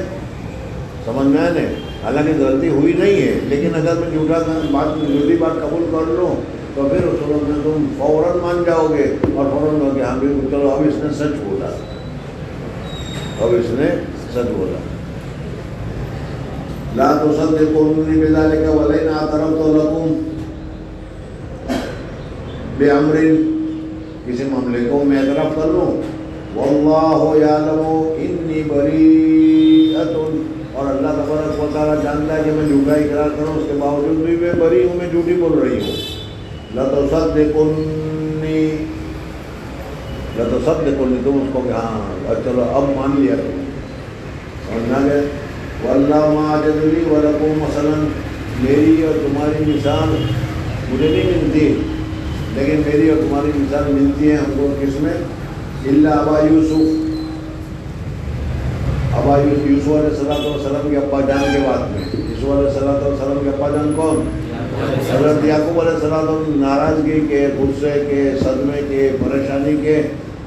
سمجھ میں آنے، حالانکہ غلطی ہوئی نہیں ہے، لیکن اگر میں جھوٹی بات قبول کر لوں تو پھر اس وقت میں تم فوراً مان جاؤ گے اور فوراً کہو کہ ہاں بھی چلو اب اس نے سچ بولا، لا تصدقونی بذلک ولئن اعترفت لکم بامر، کسی معاملے کو میں اعتراف کر لوں، واللہ یعلم انی بریۃ، اور اللہ تبارک و تعالیٰ جانتا ہے کہ میں جھوٹا اقرار کروں، اس کے باوجود بھی میں بری ہوں، میں جھوٹی بول رہی ہوں، لتصدقونی، تم اس کو کہ ہاں چلو اب مان لیا تم، سمجھنا گئے، واللہ ما جدلی ولکم، مثلا میری اور تمہاری مثال مجھے نہیں ملتی، لیکن میری اور تمہاری مثال ملتی ہے ہم کو کس میں، الا ابا یوسف علیہ السلام کے ابا جان کے بعد میں، یوسف علیہ السلام کے ابا جان کون، حضرت یعقوب علیہ السلام، ناراضگی کے، غصے کے، صدمے کے، پریشانی کے،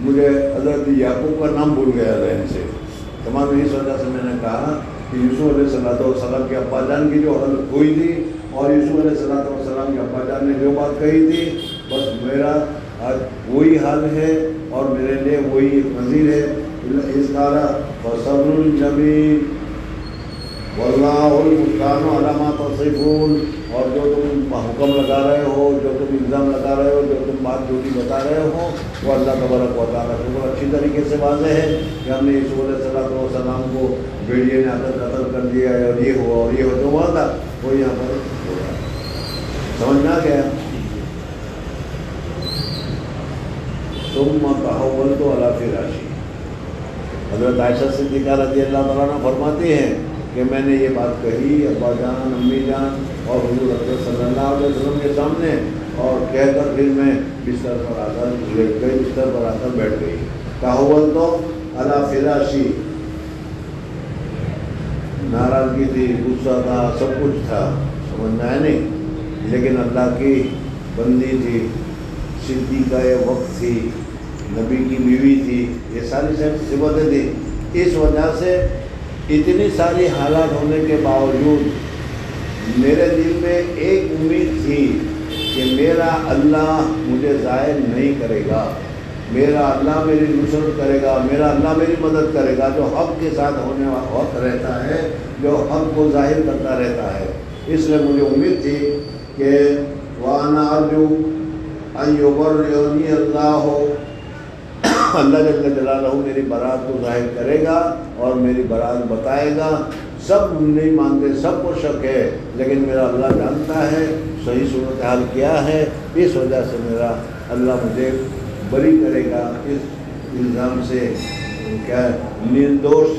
مجھے حضرت یعقوب کا نام بھول گیا ذہن سے، تمام اس وجہ سے میں نے کہا کہ یوسف علیہ السلام کے ابا جان کی جو حالت ہوئی تھی اور یوسف علیہ السلام کے ابا جان نے جو بات کہی تھی، بس میرا آج وہی حال ہے اور میرے لیے وہی نظیر ہے، اس طرح فصبر جمیل واللہ المستعان علی ما تصفون، اور جو تم حکم لگا رہے ہو، جو تم الزام لگا رہے ہو، جو تم بات جھوٹی بتا رہے ہو، وہ اللہ تبارک و تعالیٰ کو اچھی طریقے سے واضح ہے کہ ہم نے یوسف علیہ السلام کو بھیڑیے نے آ کر قتل کر دیا ہے، اور یہ ہوا اور یہ ہو، جو ہوا تھا وہ یہاں پر ہو رہا ہے، سمجھ میں آ گیا۔ ثم تحولت علی فراشی، حضرت عائشہ صدیقہ رضی اللہ تعالیٰ عنہ فرماتی ہیں کہ میں نے یہ بات کہی ابا جان، امی جان اور حضور اکرم صلی اللہ علیہ وسلم کے سامنے، اور کہہ کر پھر میں بستر پر آ کر لیٹ گئی، بستر پر آ کر بیٹھ گئی، تحولت علی فراشی، ناراضگی تھی، غصہ تھا، سب کچھ تھا، سمجھنا ہے نہیں، لیکن اللہ کی بندی تھی، صدیقہ وقت تھی، نبی کی بیوی تھی، یہ ساری صفتیں تھیں، اس وجہ سے اتنی ساری حالات ہونے کے باوجود میرے دل میں ایک امید تھی کہ میرا اللہ مجھے ضائع نہیں کرے گا، میرا اللہ میری نصرت کرے گا، میرا اللہ میری مدد کرے گا، جو حق کے ساتھ ہونے والا وقت رہتا ہے، جو حق کو ظاہر کرتا رہتا ہے، اس لیے مجھے امید تھی کہ وَأَنَا أَرْجُو أَن يُبَرِّئَنِي اللَّهُ، اللہ جل جلالہ میری برات کو ظاہر کرے گا اور میری برات بتائے گا، سب نہیں مانتے، سب کو شک ہے، لیکن میرا اللہ جانتا ہے صحیح صورتحال کیا ہے، اس وجہ سے میرا اللہ مجھے بری کرے گا، اس الزام سے کیا نردوش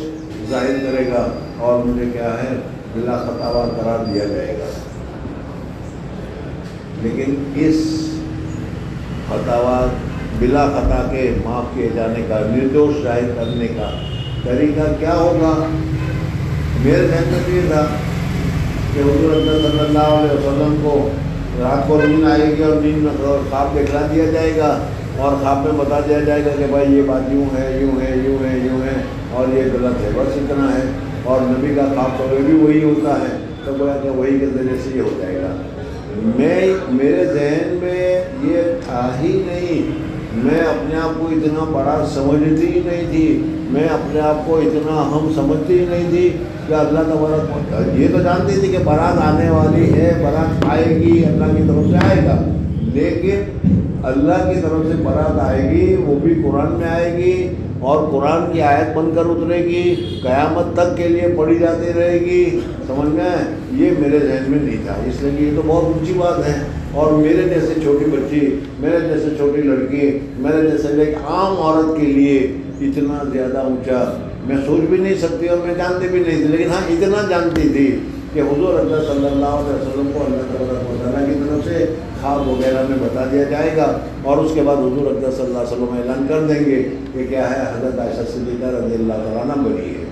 ظاہر کرے گا اور مجھے کیا ہے بلا خطاوار قرار دیا جائے گا۔ لیکن اس خطاوار بلا خطا کے معاف کیے جانے کا، نردوش ظاہر کرنے کا طریقہ کیا ہوگا؟ میرے ذہن میں یہ تھا کہ حضور اکرم صلی اللہ علیہ وسلم کو رات کو نیند آئے گی اور نیند میں خواب دکھلا دیا جائے گا اور خواب میں بتا دیا جائے گا کہ بھائی یہ بات یوں ہے، یوں ہے، یوں ہے، یوں ہے اور یہ غلط ہے، بس اتنا ہے۔ اور نبی کا خواب تو بھی وہی ہوتا ہے، تو گویا کہ وہی کے ذریعے سے یہ ہو جائے گا۔ میرے ذہن میں یہ تھا ہی نہیں، میں اپنے آپ کو اتنا بڑا سمجھتی ہی نہیں تھی، میں اپنے آپ کو اتنا اہم سمجھتی ہی نہیں تھی کہ اللہ تبارک یہ تو جانتی تھی کہ بارات آنے والی ہے، بارات آئے گی، اللہ کی طرف سے آئے گا، لیکن اللہ کی طرف سے بارات آئے گی وہ بھی قرآن میں آئے گی اور قرآن کی آیت بن کر اترے گی، قیامت تک کے لیے پڑھی جاتی رہے گی، سمجھ میں آئے؟ یہ میرے ذہن میں نہیں تھا، اس لیے کہ یہ تو بہت اونچی بات ہے اور میرے جیسے چھوٹی بچی، میرے جیسے چھوٹی لڑکی، میرے جیسے ایک عام عورت کے لیے اتنا زیادہ اونچا میں سوچ بھی نہیں سکتی اور میں جانتی بھی نہیں تھی، لیکن ہاں اتنا جانتی تھی کہ حضور اکرم صلی اللہ علیہ وسلم کو اللہ تبارک و تعالیٰ کی طرف سے خواب وغیرہ میں بتا دیا جائے گا اور اس کے بعد حضور اکرم صلی اللہ علیہ وسلم اعلان کر دیں گے کہ کیا ہے حضرت عائشہ صدیقہ رضی اللہ تعالیٰ عنہ بنی ہے۔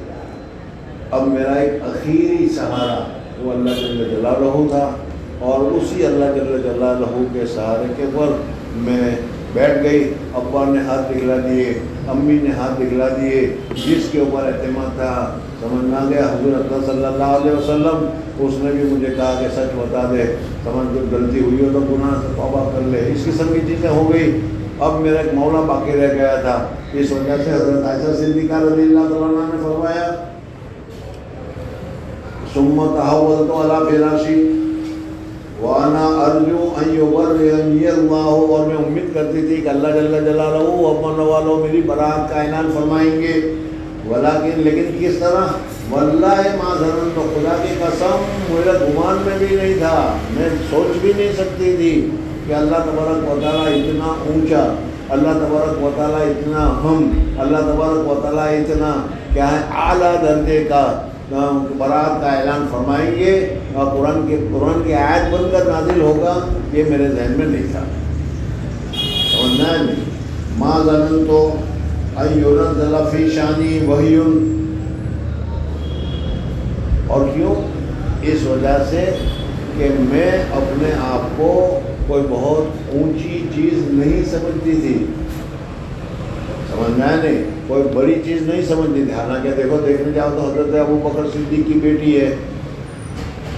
اب میرا ایک آخری سہارا وہ اللہ جل جلالہ تھا اور اسی اللہ جل جلالہ کے سہارے کے پر میں بیٹھ گئی۔ ابا نے ہاتھ دکھلا دیے، امی نے ہاتھ دکھلا دیے، جس کے اوپر اعتماد تھا سمجھ میں آ گیا حضور اکرم صلی اللہ علیہ وسلم، اس نے بھی مجھے کہا کہ سچ بتا دے، سمجھ کوئی غلطی ہوئی ہو تو گناہ سے توبہ کر لے، اس قسم کی چیزیں ہو گئی۔ اب میرا ایک مولا باقی رہ گیا تھا، اس وجہ سے حضرت عائشہ صدیقہ رضی اللہ تعالیٰ عنہ نے فرمایا ثم تحولت علی فراشی وانا ارجو ان یبرئنی اللہ، اور میں امید کرتی تھی کہ اللہ جل جلالہ اپن والوں میری برات کا اعلان فرمائیں گے، لیکن کس طرح؟ واللہ ما ظننت، خدا کی قسم میرا گمان میں بھی نہیں تھا، میں سوچ بھی نہیں سکتی تھی کہ اللہ تبارک و تعالیٰ اتنا اونچا، اللہ تبارک و تعالیٰ اتنا اہم، اللہ تبارک و تعالیٰ اتنا کیا ہے اعلیٰ درجے کا برات کا اعلان فرمائیں گے اور قرآن کی آیت بن کر نازل ہوگا، یہ میرے ذہن میں نہیں تھا۔ سمجھنا ہے نہیں؟ ما ظننت ان ينزل فی شانی وحی، اور کیوں؟ اس وجہ سے کہ میں اپنے آپ کو کوئی بہت اونچی چیز نہیں سمجھتی تھی، سمجھنا ہے نہیں؟ کوئی بڑی چیز نہیں سمجھتی تھی، حالانکہ دیکھنے جاؤ تو حضرت ابو بکر صدیق کی بیٹی ہے،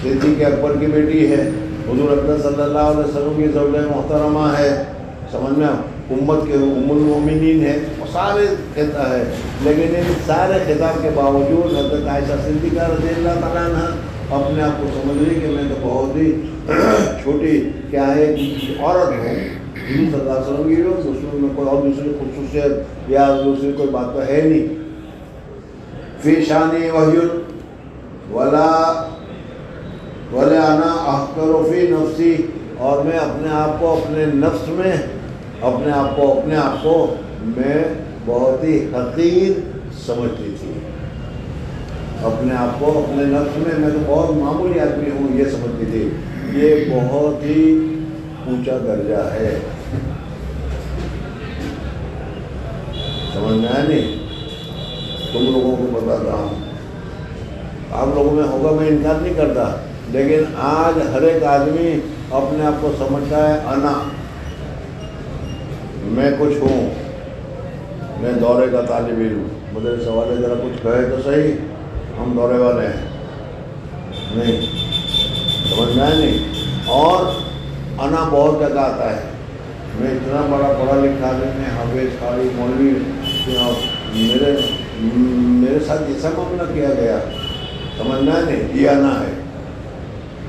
صدیق اکبر کی بیٹی ہے، حضور اکرم صلی اللہ علیہ وسلم کی زوجہ محترمہ ہے، سمجھنا امت کے ام المومنین ہے، سارے خطاب ہے، لیکن ان سارے خطاب کے باوجود حضرت عائشہ صدیقہ رضی اللہ تعالیٰ عنہ اپنے آپ کو سمجھ رہی کہ میں تو بہت ہی چھوٹی کیا ہے عورت ہوں، حضور صلی اللہ علیہ وسلم کی مسلم میں کوئی اور دوسری خصوصیت یا دوسری کوئی بات تو ہے نہیں۔ فی شانی وحی ولا انا احقر فی نفسی، اور میں اپنے آپ کو اپنے نفس میں اپنے آپ کو میں بہت ہی حقیر سمجھتی تھی، اپنے آپ کو اپنے نفس میں تو بہت معمولی آدمی ہوں یہ سمجھتی تھی۔ یہ بہت ہی اونچا درجہ ہے، سمجھنا ہے نہیں؟ تم لوگوں کو بتاتا ہوں، آپ لوگوں میں ہوگا، میں انکار نہیں کرتا، لیکن آج ہر ایک آدمی اپنے آپ کو سمجھتا ہے انا، میں کچھ ہوں، میں دورے کا طالب علم، مجھے سوال ہے ذرا کچھ کہے تو صحیح، ہم دورے والے ہیں، نہیں سمجھنا ہے نہیں؟ اور انا بہت جگہ آتا ہے، میں اتنا بڑا پڑھا لکھا میں حافظ قاری مولوی، میرے ساتھ ایسا معاملہ کیا گیا، سمجھنا ہے نہیں؟ یہ انا ہے۔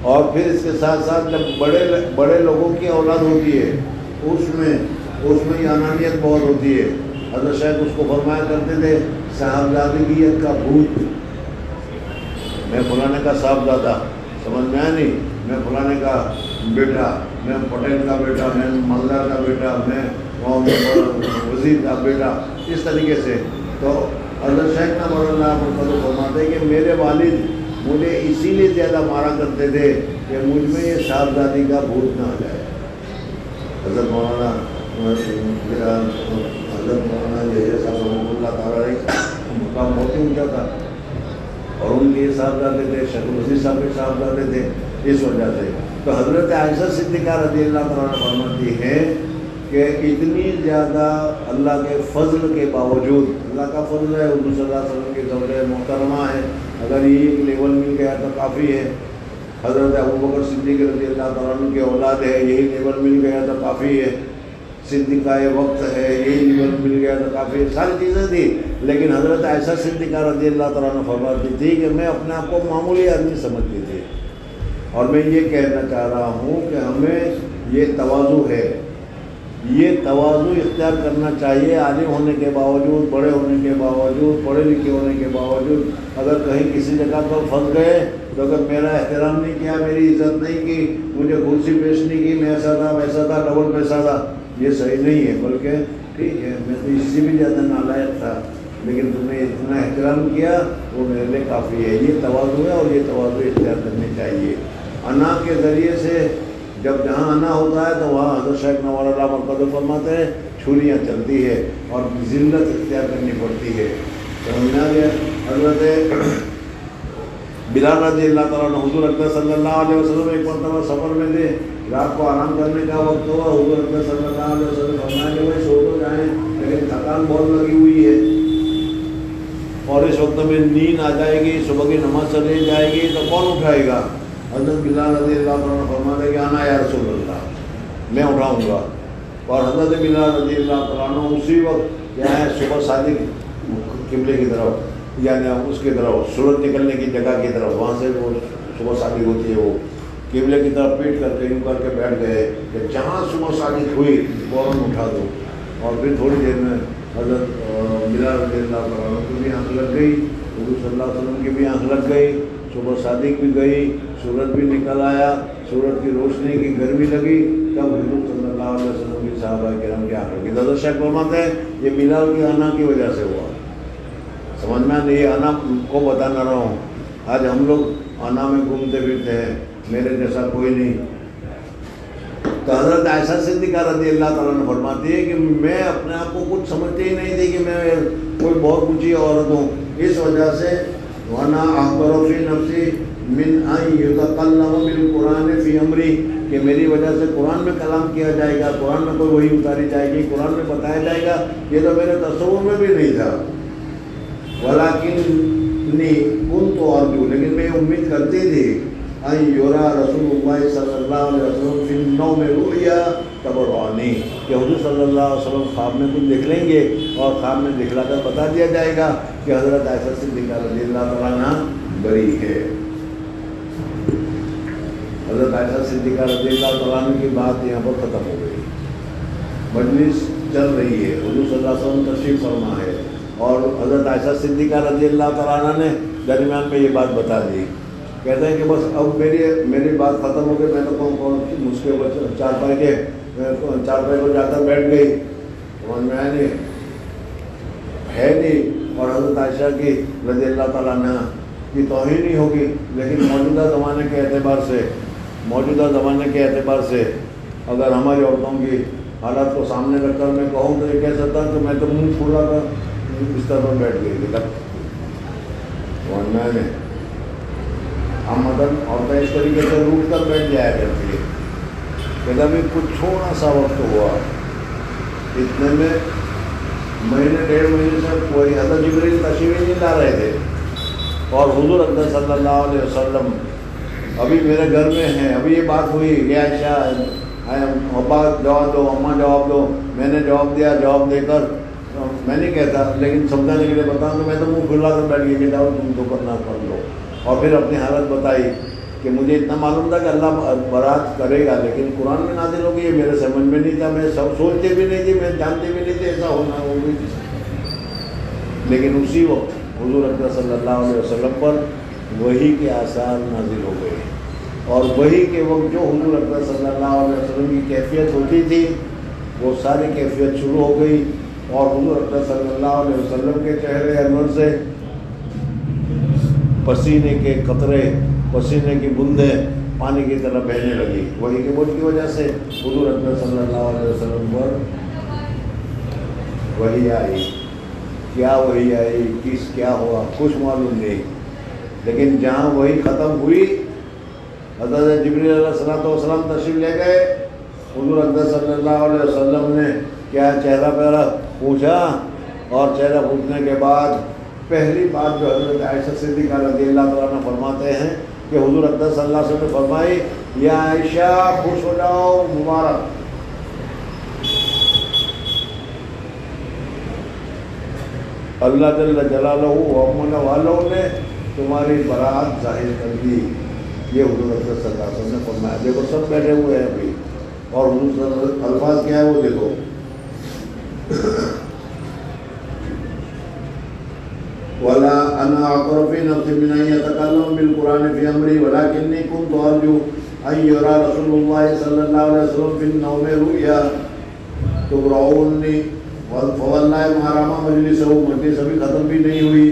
اور پھر اس کے ساتھ ساتھ جب بڑے لوگوں کی اولاد ہوتی ہے اس میں یہ انانیت بہت ہوتی ہے۔ حضرت شیخ اس کو فرمایا کرتے تھے صاحبزادگیت کا بھوت، میں فلانے کا صاحبزادہ، سمجھ میں آیا نہیں، میں فلانے کا بیٹا، میں پٹیل کا بیٹا، میں مالدار کا بیٹا، میں وزیر کا بیٹا، اس طریقے سے. تو حضرت شیخ مولانا فرماتے ہیں کہ میرے والد مجھے اسی لیے زیادہ مارا کرتے تھے کہ مجھ میں یہ صاحبزادی کا بھوت نہ آ جائے. حضرت مولانا جیسا اللہ تعالیٰ مقام بہت ہی اونچا تھا اور ان کے صاحبزادے تھے، شیخ وزیر صاحب کے صاحبزادے تھے، اس وجہ سے. تو حضرت عائشہ صدیقہ رضی اللہ تعالیٰ عنہ فرماتی ہیں کہ اتنی زیادہ اللہ کے فضل کے باوجود، اللہ کا فضل ہے، حضور صلی اللہ علیہ وسلم کی زوجہ محترمہ ہے، اگر یہ ایک لیول مل گیا تو کافی ہے. حضرت ابوبکر صدیق رضی اللہ تعالیٰ عنہ کی اولاد ہے، یہی لیول مل گیا تو کافی ہے. صدیقہ وقت ہے، یہی لیول مل گیا تو کافی ہے. ساری چیزیں تھیں، لیکن حضرت عائشہ صدیقہ رضی اللہ تعالیٰ عنہ فرماتی تھی کہ میں اپنے آپ کو معمولی آدمی سمجھتی تھی. اور میں یہ کہنا چاہ رہا ہوں کہ ہمیں یہ تواضع ہے، یہ تواضع اختیار کرنا چاہیے. عالم ہونے کے باوجود، بڑے ہونے کے باوجود، پڑھے لکھے ہونے کے باوجود اگر کہیں کسی جگہ پر پھنس گئے تو اگر میرا احترام نہیں کیا، میری عزت نہیں کی، مجھے کرسی پیش نہیں کی، میں ایسا تھا ویسا تھا، ڈبل پیسہ تھا، یہ صحیح نہیں ہے. بلکہ ٹھیک ہے میں تو اس سے بھی زیادہ نالائق تھا، لیکن تم نے اتنا احترام کیا وہ میرے لیے کافی ہے. یہ تواضع ہے اور یہ تواضع اختیار کرنی چاہیے. انا کے ذریعے سے جب جہاں انا ہوتا ہے تو وہاں حضرت شیخ نوار اللہ مرکز فرماتے ہیں چھریاں چلتی ہے اور ذلت اختیار کرنی پڑتی ہے. سمجھ آ گیا. حضرت بلال رضی اللہ تعالیٰ عنہ حضور اکرم صلی اللہ علیہ وسلم ایک مرتبہ سفر میں تھے، رات کو آرام کرنے کا وقت ہوا. حضور اکرم صلی اللہ علیہ وسلم فرمایا کہ بھائی سو تو جائیں، لیکن تھکان بہت لگی ہوئی ہے اور اس وقت میں نیند آ جائے گی، صبح کی نماز چلی جائے گی تو کون اٹھائے گا؟ حضرت بلال رضی اللہ تعالیٰ عنہ فرماتے کہ آنا یا رسول اللہ، میں اٹھاؤں گا. اور حضرت بلال رضی اللہ تعالیٰ عنہ اسی وقت کیا ہے صبح صادق قبلے کی طرف، یعنی اس کی طرف سورج نکلنے کی جگہ کی طرف، وہاں سے وہ صبح صادق ہوتی ہے، وہ قبلے کی طرف پیٹ کر کے یوں کر کے بیٹھ گئے کہ جہاں صبح صادق ہوئی فوراً اٹھا دو. اور پھر تھوڑی دیر میں حضرت بلال رضی اللہ تعالیٰ عنہ کی بھی آنکھ لگ گئی، حضور صلی اللہ علیہ وسلم کی بھی آنکھ لگ گئی، صبح صادق بھی گئی، سورج بھی نکل آیا، سورج کی روشنی کی گرمی لگی، تب حضور صلی اللہ علیہ وسلم کی صحابہ کرام کی آنکھ لگی. حضرت شیخ فرماتے ہیں یہ بلال کی انا کی وجہ سے ہوا. سمجھ میں نہیں، انا کو بتا نہ رہا ہوں. آج ہم لوگ انا میں گھومتے پھرتے ہیں، میرے جیسا کوئی نہیں. تو حضرت عائشہ صدیقہ رضی اللہ تعالیٰ عنہ فرماتی ہے کہ میں اپنے آپ کو کچھ سمجھتی ہی نہیں تھی کہ میں کوئی بہت اونچی عورت ہوں. اس وجہ سے وَأَنَا أَحْقَرُ فِي نَفْسِي مِنْ أَنْ يُتَكَلَّمَ بِالْقُرْآنِ فِي أَمْرِي، کہ میری وجہ سے قرآن میں کلام کیا جائے گا، قرآن میں کوئی وحی اتاری جائے گی، قرآن میں بتایا جائے گا. یہ تو میرے تصور میں بھی نہیں تھا. وَلَكِنِّي كُنْتُ أَرْجُو، لیکن میں امید کرتی تھی أَنْ يُرَى رسول اللہ صلی اللہ علیہ وسلم فِي النَّوْمِ رُؤْيَا تَبْرَأَنِي، کہ حضور صلی اللہ علیہ وسلم خواب میں کچھ دیکھ لیں گے اور خواب میں دکھلا کر بتا دیا جائے گا کہ حضرت عائشہ صدیقہ رضی اللہ تعالیٰ عنہ بری ہے. حضرت عائشہ صدیقہ رضی اللہ تعالیٰ عنہ کی بات یہاں پر ختم ہو گئی. مجلس چل رہی ہے، حضور صلی اللہ علیہ وسلم تشریف فرما ہے اور حضرت عائشہ صدیقہ رضی اللہ تعالیٰ عنہ نے درمیان میں یہ بات بتا دی. کہتے ہیں کہ بس اب میری بات ختم ہو گئی، میں تو کون مجھ کے چارپائی کو جا کر بیٹھ گئی. سمجھ میں آیا نہیں ہے نہیں. اور حضرت عائشہ کی رضی اللہ تعالیٰ عنہ کی توہین نہیں ہوگی، لیکن موجودہ زمانے کے اعتبار سے اگر ہماری عورتوں کی حالات کو سامنے رکھ کر میں کہوں تو یہ کہہ سکتا کہ میں تو منہ پھولا کر بستر پر بیٹھ گئی. سمجھ میں آیا نہیں. عورتیں اس طریقے سے روٹ کر بیٹھ جایا کرتی ہے کہ ابھی کچھ چھوٹا سا وقت ہوا، اتنے میں مہینے ڈیڑھ مہینے سے کوئی حضرت جبریل تشریف نہیں لا رہے تھے اور حضور اکرم صلی اللہ علیہ وسلم ابھی میرے گھر میں ہیں. ابھی یہ بات ہوئی کہ عائشہ ابا جواب دو، اماں جواب دو. میں نے جواب دیا، جواب دے کر میں نہیں کہتا لیکن سمجھانے کے لیے بتاؤں تو میں تو منہ کھلا کر بیٹھ گئی کہ جاؤ تم تو کرنا کر لو. اور پھر اپنی حالت بتائی کہ مجھے اتنا معلوم تھا کہ اللہ برات کرے گا، لیکن قرآن میں نازل ہوگی یہ میرے سمجھ میں نہیں تھا. میں سب سوچتے بھی نہیں تھی، میں جانتے بھی نہیں تھے ایسا ہونا ہوگی. لیکن اسی وقت حضور اکرم صلی اللہ علیہ وسلم پر وحی کے آثار نازل ہو گئے، اور وحی کے وقت جو حضور اکرم صلی اللہ علیہ وسلم کی کیفیت ہوتی تھی وہ ساری کیفیت شروع ہو گئی، اور حضور اکرم صلی اللہ علیہ وسلم کے چہرے انور سے پسینے کے قطرے، پسینے کی بوندیں پانی کی طرح بہنے لگی۔ وحی کے بوجھ کی وجہ سے حضور اکرم صلی اللہ علیہ وسلم پر وحی آئی۔ کیا وحی آئی، کیا ہوا، کچھ معلوم نہیں، لیکن جہاں وحی ختم ہوئی حضرت جبریل علیہ السلام تشریف لے گئے، حضور اکرم صلی اللہ علیہ وسلم نے کیا چہرہ پہرا پوچھا، اور چہرہ پوچھنے کے بعد پہلی بات جو حضرت عائشہ صدیقہ رضی اللہ تعالیٰ عنہ فرماتے ہیں کہ حضور اکرم صلی اللہ علیہ وسلم نے فرمائی، یا عائشہ خوش ہو جاؤ، مبارک، اللہ جل جلالہ و امن والوں نے تمہاری برات ظاہر کر دی۔ یہ حضور اکرم صلی اللہ علیہ وسلم نے فرمایا۔ دیکھو سب بیٹھے ہوئے ہیں ابھی، اور حضور صلی اللہ علیہ وسلم الفاظ کیا ہے وہ دیکھو، وَلَا أَنَا أَقْرَبُ فِي نَفْسِي مِنْ أَنْ يَتَكَلَّمَ بِالْقُرْآنِ فِي أَمْرِي وَلَكِنِّي كُنْتُ أَرْجُو أَنْ يُرَى رَسُولُ اللَّهِ صلی اللہ علیہ وسلم فِي النَّوْمِ رُؤْيَا تُبْرَئُنِّي فَوَاللَّهِ مَا رَمَى مَجْلِسَهُ، مجلس ابھی ختم بھی نہیں ہوئی،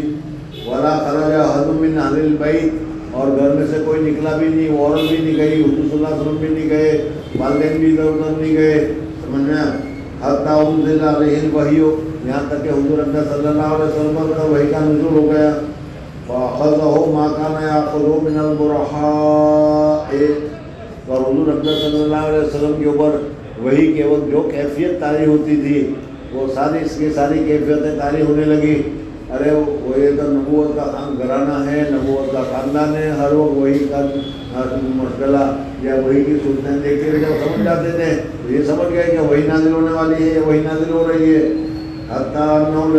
وَلَا خَرَجَ أَحَدٌ مِنْ أَهْلِ الْبَيْتِ، اور گھر میں سے کوئی نکلا بھی نہیں، عورت بھی نہیں گئی، حضور صلی اللہ علیہ وسلم بھی نہیں گئے، والدین بھی ادھر ادھر نہیں گئے، سمجھ میں حتیٰ انزل علیہ الوحی، یہاں تک کہ حضور اکرم صلی اللہ علیہ وسلم کا وحی کا نزول ہو گیا، فَأَخَذَهُ مَا كَانَ يَأْخُذُهُ مِنَ الْبُرَحَاءِ، اور حضور اکرم صلی اللہ علیہ وسلم کے اوپر وحی کے وقت جو کیفیت طاری ہوتی تھی وہ ساری اس کی ساری کیفیتیں طاری ہونے لگی۔ ارے وہ یہ تو نبوت کا خان گھرانہ ہے، نبوت کا خاندان ہے، ہر وقت وہی کا مشغلہ یا وہی کی صورتیں دیکھتے ہوئے جب سمجھ جاتے تھے تو یہ سمجھ گئے کہ وہی نازل ہونے والی ہے، وہی نازل ہو رہی ہے۔ حتیٰ انہم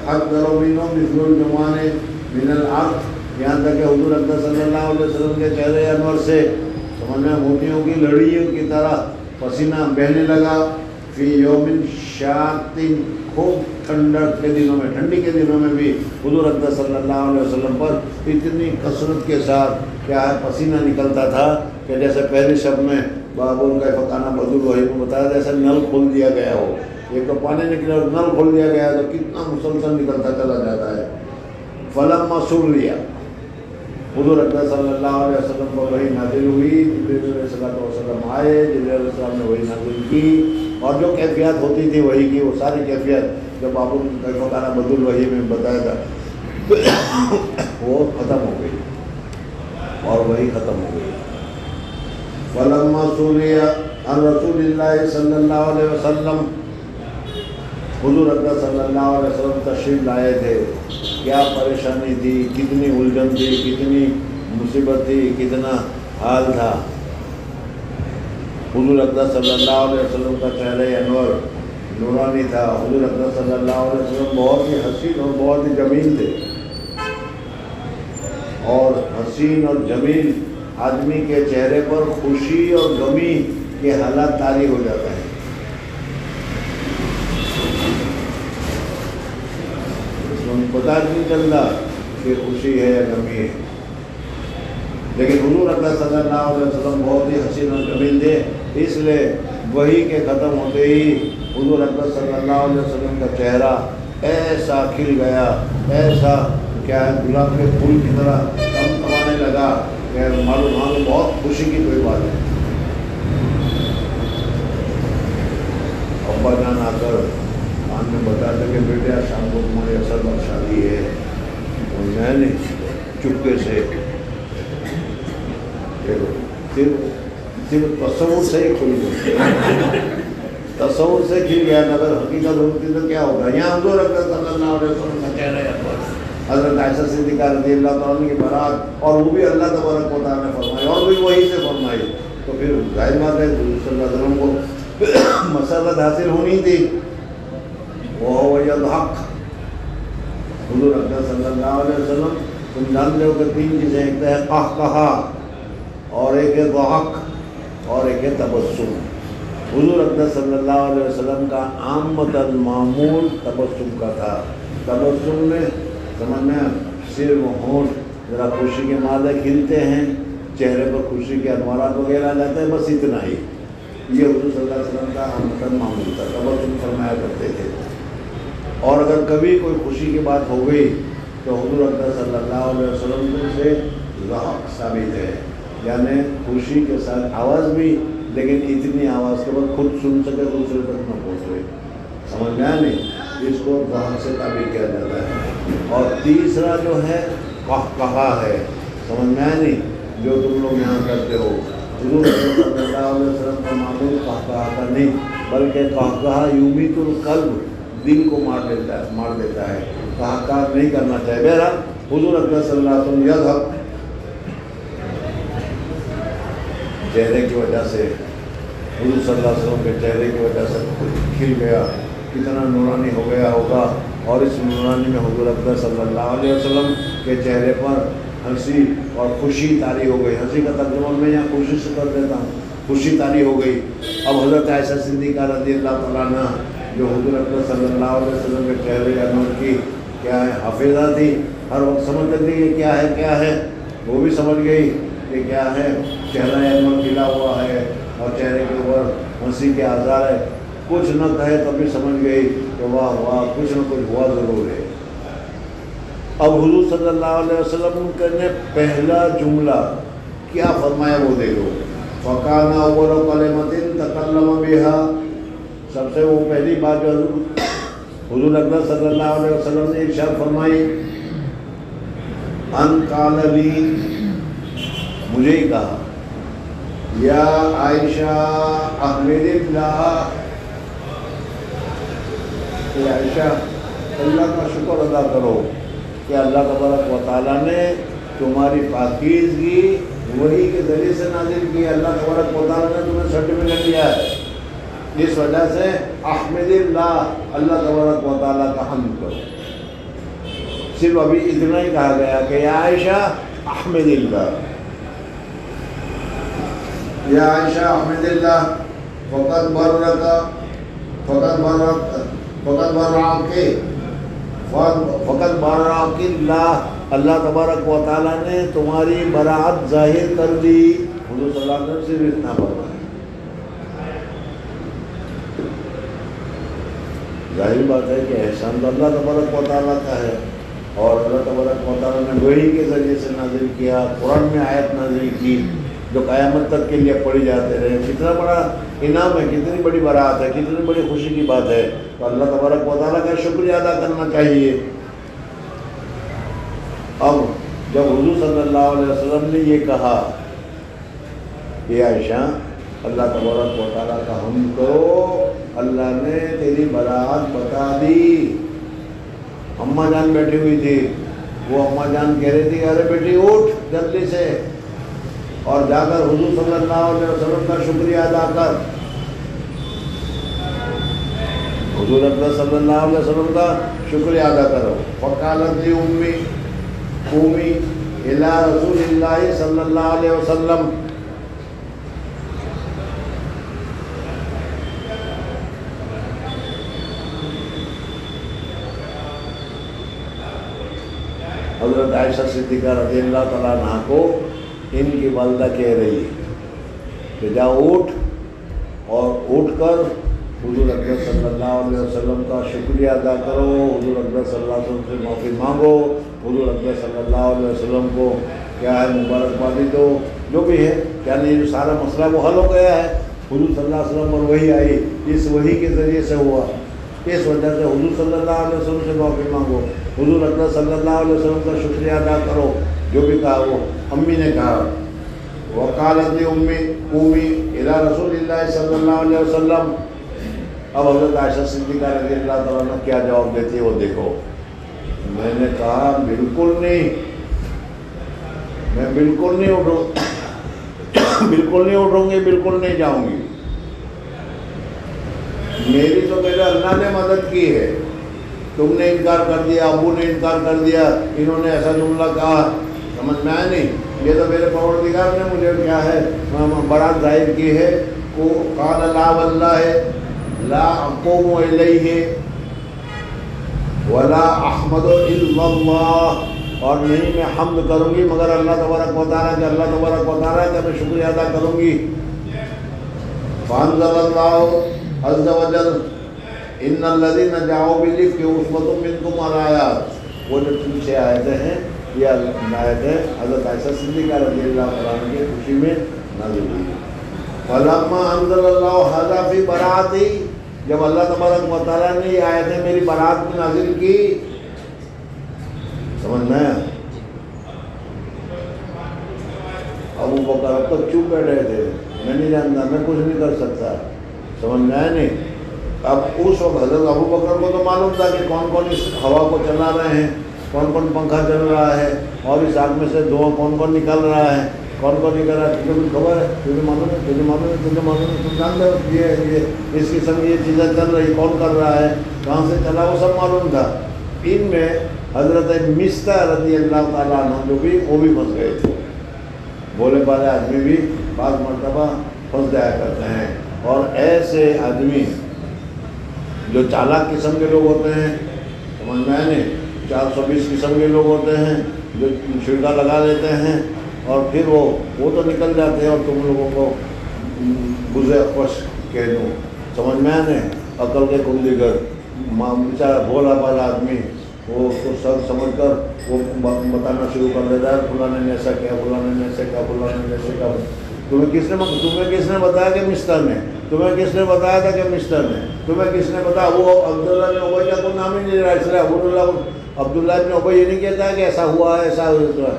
حَقَّرُ مِنْهُمْ مِثْلُ الْجُمَانِ مِنَ الْعَقْلِ، یہاں تک کہ حضور اکرم صلی اللہ علیہ وسلم کے چہرے انور سے سمجھ میں موتیوں کی لڑیوں کی طرح پسینہ بہنے لگا۔ فی یوم شاق، خوب ٹھنڈک کے دنوں میں، ٹھنڈی کے دنوں میں بھی حضور اکرم صلی اللہ علیہ وسلم پر اتنی کثرت کے ساتھ کیا ہے پسینہ نکلتا تھا کہ جیسے پہلی شب میں بابون کا فقانہ بدل وحی کو بتایا جیسے نل کھول دیا گیا ہو، ایک تو پانی نکلا اور نل کھول دیا گیا تو کتنا مسلسل نکلتا چلا جاتا ہے۔ فلما سُرِّیَ، حضور اکرم صلی اللہ علیہ وسلم پر وحی نازل ہوئی، جبریل علیہ السلام آئے، جبریل علیہ السلام نے وحی نازل کی، اور جو کیفیت ہوتی تھی وحی کی وہ ساری کیفیت جو بابو فقانہ بدل وحی میں بتایا تھا وہ ختم ہو گئی اور وحی ختم ہو گئی۔ فلما سُرِّیَ عن رسول اللہ صلی اللہ علیہ وسلم، حضور اکرم صلی اللہ علیہ وسلم تشریف لائے تھے، کیا پریشانی تھی، کتنی الجھن تھی، کتنی مصیبت تھی، کتنا حال تھا۔ حضور اکرم صلی اللہ علیہ وسلم کا چہرہ انور نورانی تھا۔ حضور اکرم صلی اللہ علیہ وسلم بہت ہی حسین اور بہت ہی جمیل تھے، اور حسین اور جمیل آدمی کے چہرے پر خوشی اور غمی کے حالات طاری ہو جاتے ہیں۔ پتہ نہیں چلتا کہ خوشی ہے یا غمی ہے، لیکن حضور اکرم صلی اللہ علیہ وسلم بہت ہی حسین اور جمیل تھے، اس لیے وحی کے ختم ہوتے ہی حضور اکرم صلی اللہ علیہ وسلم کا چہرہ ایسا کھل گیا، ایسا کیا ہے گلاب کے پھول کی طرح چمکانے لگا کہ معلوم بہت خوشی کی کوئی بات ہے۔ ابا جان آ کر کان میں بتاتے کہ بیٹے آج شام کو تمہاری اصل بات شادی ہے، اور میں نے چپکے سے صرف تصور سے ہی کھل گیا، تصور سے کھل گیا، اگر حقیقت ہوتی تو کیا ہوگا۔ یہاں حضور اکرم صلی اللہ علیہ وسلم کا چہرہ انور، حضرت عائشہ صدیقہ رضی اللہ تعالیٰ عنہ کی برات، اور وہ بھی اللہ تبارک و تعالیٰ نے فرمائی اور بھی وہی سے فرمائی، تو پھر ظاہر بات ہے حضور صلی اللہ علیہ وسلم کو مسرت حاصل ہونی تھی۔ وہ یضحک، حضور اکرم صلی اللہ علیہ وسلم تم جانتے ہو کہ تین چیزیں، ایک ہے قہقہا، اور ایک ہے ضحک، اور ایک ہے تبسم۔ حضور اکرم صلی اللہ علیہ وسلم کا عامۃ المعمول تبسم کا تھا۔ تبسم میں سمجھنا صرف ہونٹ ذرا خوشی کے مادے کھلتے ہیں، چہرے پر خوشی کے انوارات وغیرہ آ جاتے ہیں، بس اتنا ہی۔ یہ حضور صلی اللہ علیہ وسلم کا عمدہ معمول تھا، تبسم فرمایا کرتے تھے۔ اور اگر کبھی کوئی خوشی کی بات ہو گئی تو حضور اکرم صلی اللہ علیہ وسلم سے ذوق ثابت ہے، یعنی خوشی کے ساتھ آواز بھی، لیکن اتنی آواز کے بعد خود سن سکے دوسرے تک نہ پہنچے، سمجھ میں آیا نہیں؟ اس کو ذوق سے تعبیر کیا جاتا ہے۔ اور تیسرا جو ہے قہقہا ہے، سمجھ میں آیا نہیں؟ جو تم لوگ یہاں کرتے ہو، حضور صلی اللہ علیہ وسلم کا معمول قہقہا کا نہیں، بلکہ قہقہا یمیت القلب، دل کو مار دیتا ہے، قہقہا نہیں کرنا چاہیے۔ بہرحال حضور اکرم صلی اللہ علیہ وسلم یذہب، چہرے کی وجہ سے، حضور صلی اللہ علیہ وسلم کے چہرے کی وجہ سے کھل گیا، کتنا نورانی ہو گیا ہوگا۔ اور اس نورانی میں حضور اکرم صلی اللہ علیہ وسلم کے چہرے پر ہنسی اور خوشی طاری ہو گئی۔ ہنسی کا ترجمہ میں یہاں خوشی سے کر دیتا ہوں، خوشی طاری ہو گئی۔ اب حضرت عائشہ صدیقہ رضی اللہ تعالیٰ عنہ، جو حضور اکرم صلی اللہ علیہ وسلم کے چہرے انور کی کیا ہے حافظہ تھی، ہر وقت سمجھ لیتی کہ کیا ہے، وہ بھی سمجھ گئی کہ کیا ہے، چہرہ انور کھلا ہوا ہے اور چہرے کے اوپر ہنسی کے آثار ہے، کچھ نہ کہے تو بھی سمجھ گئی کہ واہ واہ کچھ نہ کچھ ہوا ضرور ہے۔ اب حضور صلی اللہ علیہ وسلم نے پہلا جملہ کیا فرمایا وہ دیکھو، فَقَانَ أَوَّلُ كَلِمَةٍ تَكَلَّمَ بِهَا، سب سے وہ پہلی بات جو حضور اکرم صلی اللہ علیہ وسلم نے ارشاد فرمائی، ان قال لی، مجھے ہی کہا، یا عائشہ احمد اللہ، کہ عائشہ اللہ کا شکر ادا کرو کہ اللہ تبارک و تعالیٰ نے تمہاری پاکیزگی وحی کے ذریعے سے نازل کی، اللہ تبارک و تعالیٰ نے تمہیں سرٹیفکیٹ دیا ہے، اس وجہ سے احمد اللہ، اللہ تبارک و تعالیٰ کا حمد کرو۔ صرف ابھی اتنا ہی کہا گیا کہ یا عائشہ احمد اللہ، یا عائشہ احمد اللہ، فقط برأک اللہ، اللہ تبارک و تعالیٰ نے تمہاری براعت ظاہر کر دی۔ حضور صلی اللہ علیہ وسلم صرف اتنا فرمایا۔ ظاہر بات ہے کہ احسان تو اللہ تبارک و تعالیٰ کا ہے، اور اللہ تبارک و تعالیٰ نے وحی کے ذریعے سے نازل کیا، قرآن میں آیت نازل کی جو قیامت تک کے لیے پڑھی جاتے رہے۔ کتنا بڑا انعام ہے، کتنی بڑی برات ہے، کتنی بڑی خوشی کی بات ہے، تو اللہ تبارک و تعالیٰ کا شکریہ ادا کرنا چاہیے۔ اب جب حضور صلی اللہ علیہ وسلم نے یہ کہا کہ عائشہ اللہ تبارک و تعالیٰ کا حمد کرو، اللہ نے تیری براعت بتا دی۔ اماں جان بیٹھی ہوئی تھی، وہ اماں جان کہہ رہی تھی ارے بیٹی اٹھ جلدی سے اور جا کر حضور صلی اللہ علیہ وسلم کا شکریہ ادا کر، حضور اکرم صلی اللہ علیہ وسلم کا شکریہ ادا کرو۔ فقالت لی امی قومی الی رسول اللہ صلی اللہ علیہ وسلم، حضرت عائشہ صدیقہ رضی اللہ تعالیٰ عنہ کو ان کی والدہ کہہ رہی کہ جا اٹھ اور اٹھ کر حضور اکرم صلی اللہ علیہ وسلم کا شکریہ ادا کرو، حضور اکرم صلی اللہ علیہ وسلم سے معافی مانگو، حضور اکرم صلی اللہ علیہ وسلم کو کیا ہے مبارکبادی دو، جو بھی ہے، یعنی جو سارا مسئلہ وہ حل ہو گیا ہے، حضور صلی اللہ علیہ وسلم پر وحی آئی، اس وحی کے ذریعے سے ہوا، اس وجہ سے حضور صلی اللہ علیہ وسلم سے معافی مانگو، حضور اکرم صلی اللہ علیہ وسلم کا شکریہ ادا کرو، جو بھی کہا وہ امی نے کہا۔ وقالت امی قومی الی رسول اللہ صلی اللہ علیہ وسلم، اب حضرت عائشہ صدیقہ رضی اللہ تعالیٰ عنہ کیا جواب دیتی ہے وہ دیکھو۔ میں نے کہا بالکل نہیں، میں بالکل نہیں اٹھوں گی، بالکل نہیں جاؤں گی، میری تو پہلے اللہ نے مدد کی ہے، تم نے انکار کر دیا، ابو نے انکار کر دیا، انہوں نے ایسا جملہ کہا، سمجھ میں آیا نہیں؟ یہ تو میرے پروردگار نے مجھے کیا ہے برات ظاہر کی ہے۔ قال لا واللہ لا اقوم الیہ ولا احمد الا اللہ، اور نہیں میں حمد کروں گی مگر اللہ تبارک و تعالیٰ کہ اللہ تبارک و تعالیٰ کا میں شکریہ ادا کروں گی۔ فانزل اللہ عز و جل ان الذین جاؤوا بالافک عصبۃ منکم الآیات، وہ جو پیچھے آیتیں ہیں یہ آیتیں حضرت عائشہ صدیقہ رضی اللہ عنہ کی خوشی میں نازل ہوئی۔ فلما انزل اللہ ھذا فی براءتی، جب اللہ تبارک و تعالیٰ نے یہ آیتیں میری برات میں نازل کی، سمجھ میں ابو بکر اب تک چپ بیٹھے تھے، میں نہیں جانتا، میں کچھ نہیں کر سکتا، سمجھ میں آیا نہیں۔ اب اس وقت حضرت ابو بکر کو تو معلوم تھا کہ کون کون اس ہوا کو چلا رہے ہیں، کون کون پنکھا چل رہا ہے، اور اس آگ میں سے دھواں کون کون نکل رہا ہے، کون کون نکل رہا ہے، تجھے کچھ خبر ہے، تجھے معلوم ہے، تجھے معلوم ہے، تجھے معلوم ہے، تم جانتے ہو یہ اس قسم کی یہ چیزیں چل رہی، کون کر رہا ہے، کہاں سے چلا، وہ سب معلوم تھا۔ ان میں حضرت مصطح رضی اللہ تعالیٰ عنہ جو بھی وہ بھی پھنس گئے تھے، بولے والے آدمی بھی بعض مرتبہ پھنس جایا کرتے ہیں، اور ایسے آدمی جو چالاک قسم کے لوگ ہوتے ہیں، سمجھ میں نہیں، 420 قسم کے لوگ ہوتے ہیں جو چھڑکا لگا دیتے ہیں اور پھر وہ تو نکل جاتے ہیں اور تم لوگوں کو گزے خوش کہہ دوں، سمجھ میں نہیں، عقل کے کندیگر بیچارہ بھولا بھالا آدمی وہ اس کو سر سمجھ کر وہ بتانا شروع کر دیتا ہے، فلاں نے ایسا کیا، فلاں نے ایسے کیا، فلاں نے ایسے کیا۔ تمہیں کس نے بتایا کہ مصطح نے، تمہیں کس نے بتایا تھا کہ مصطح نے، تمہیں کس نے بتایا، وہ عبداللہ بن ابی کا کوئی نام ہی نہیں رہا، اس لیے عبداللہ بن ابی یہ نہیں کہتا ہے کہ ایسا ہوا ہے ایسا ہوا۔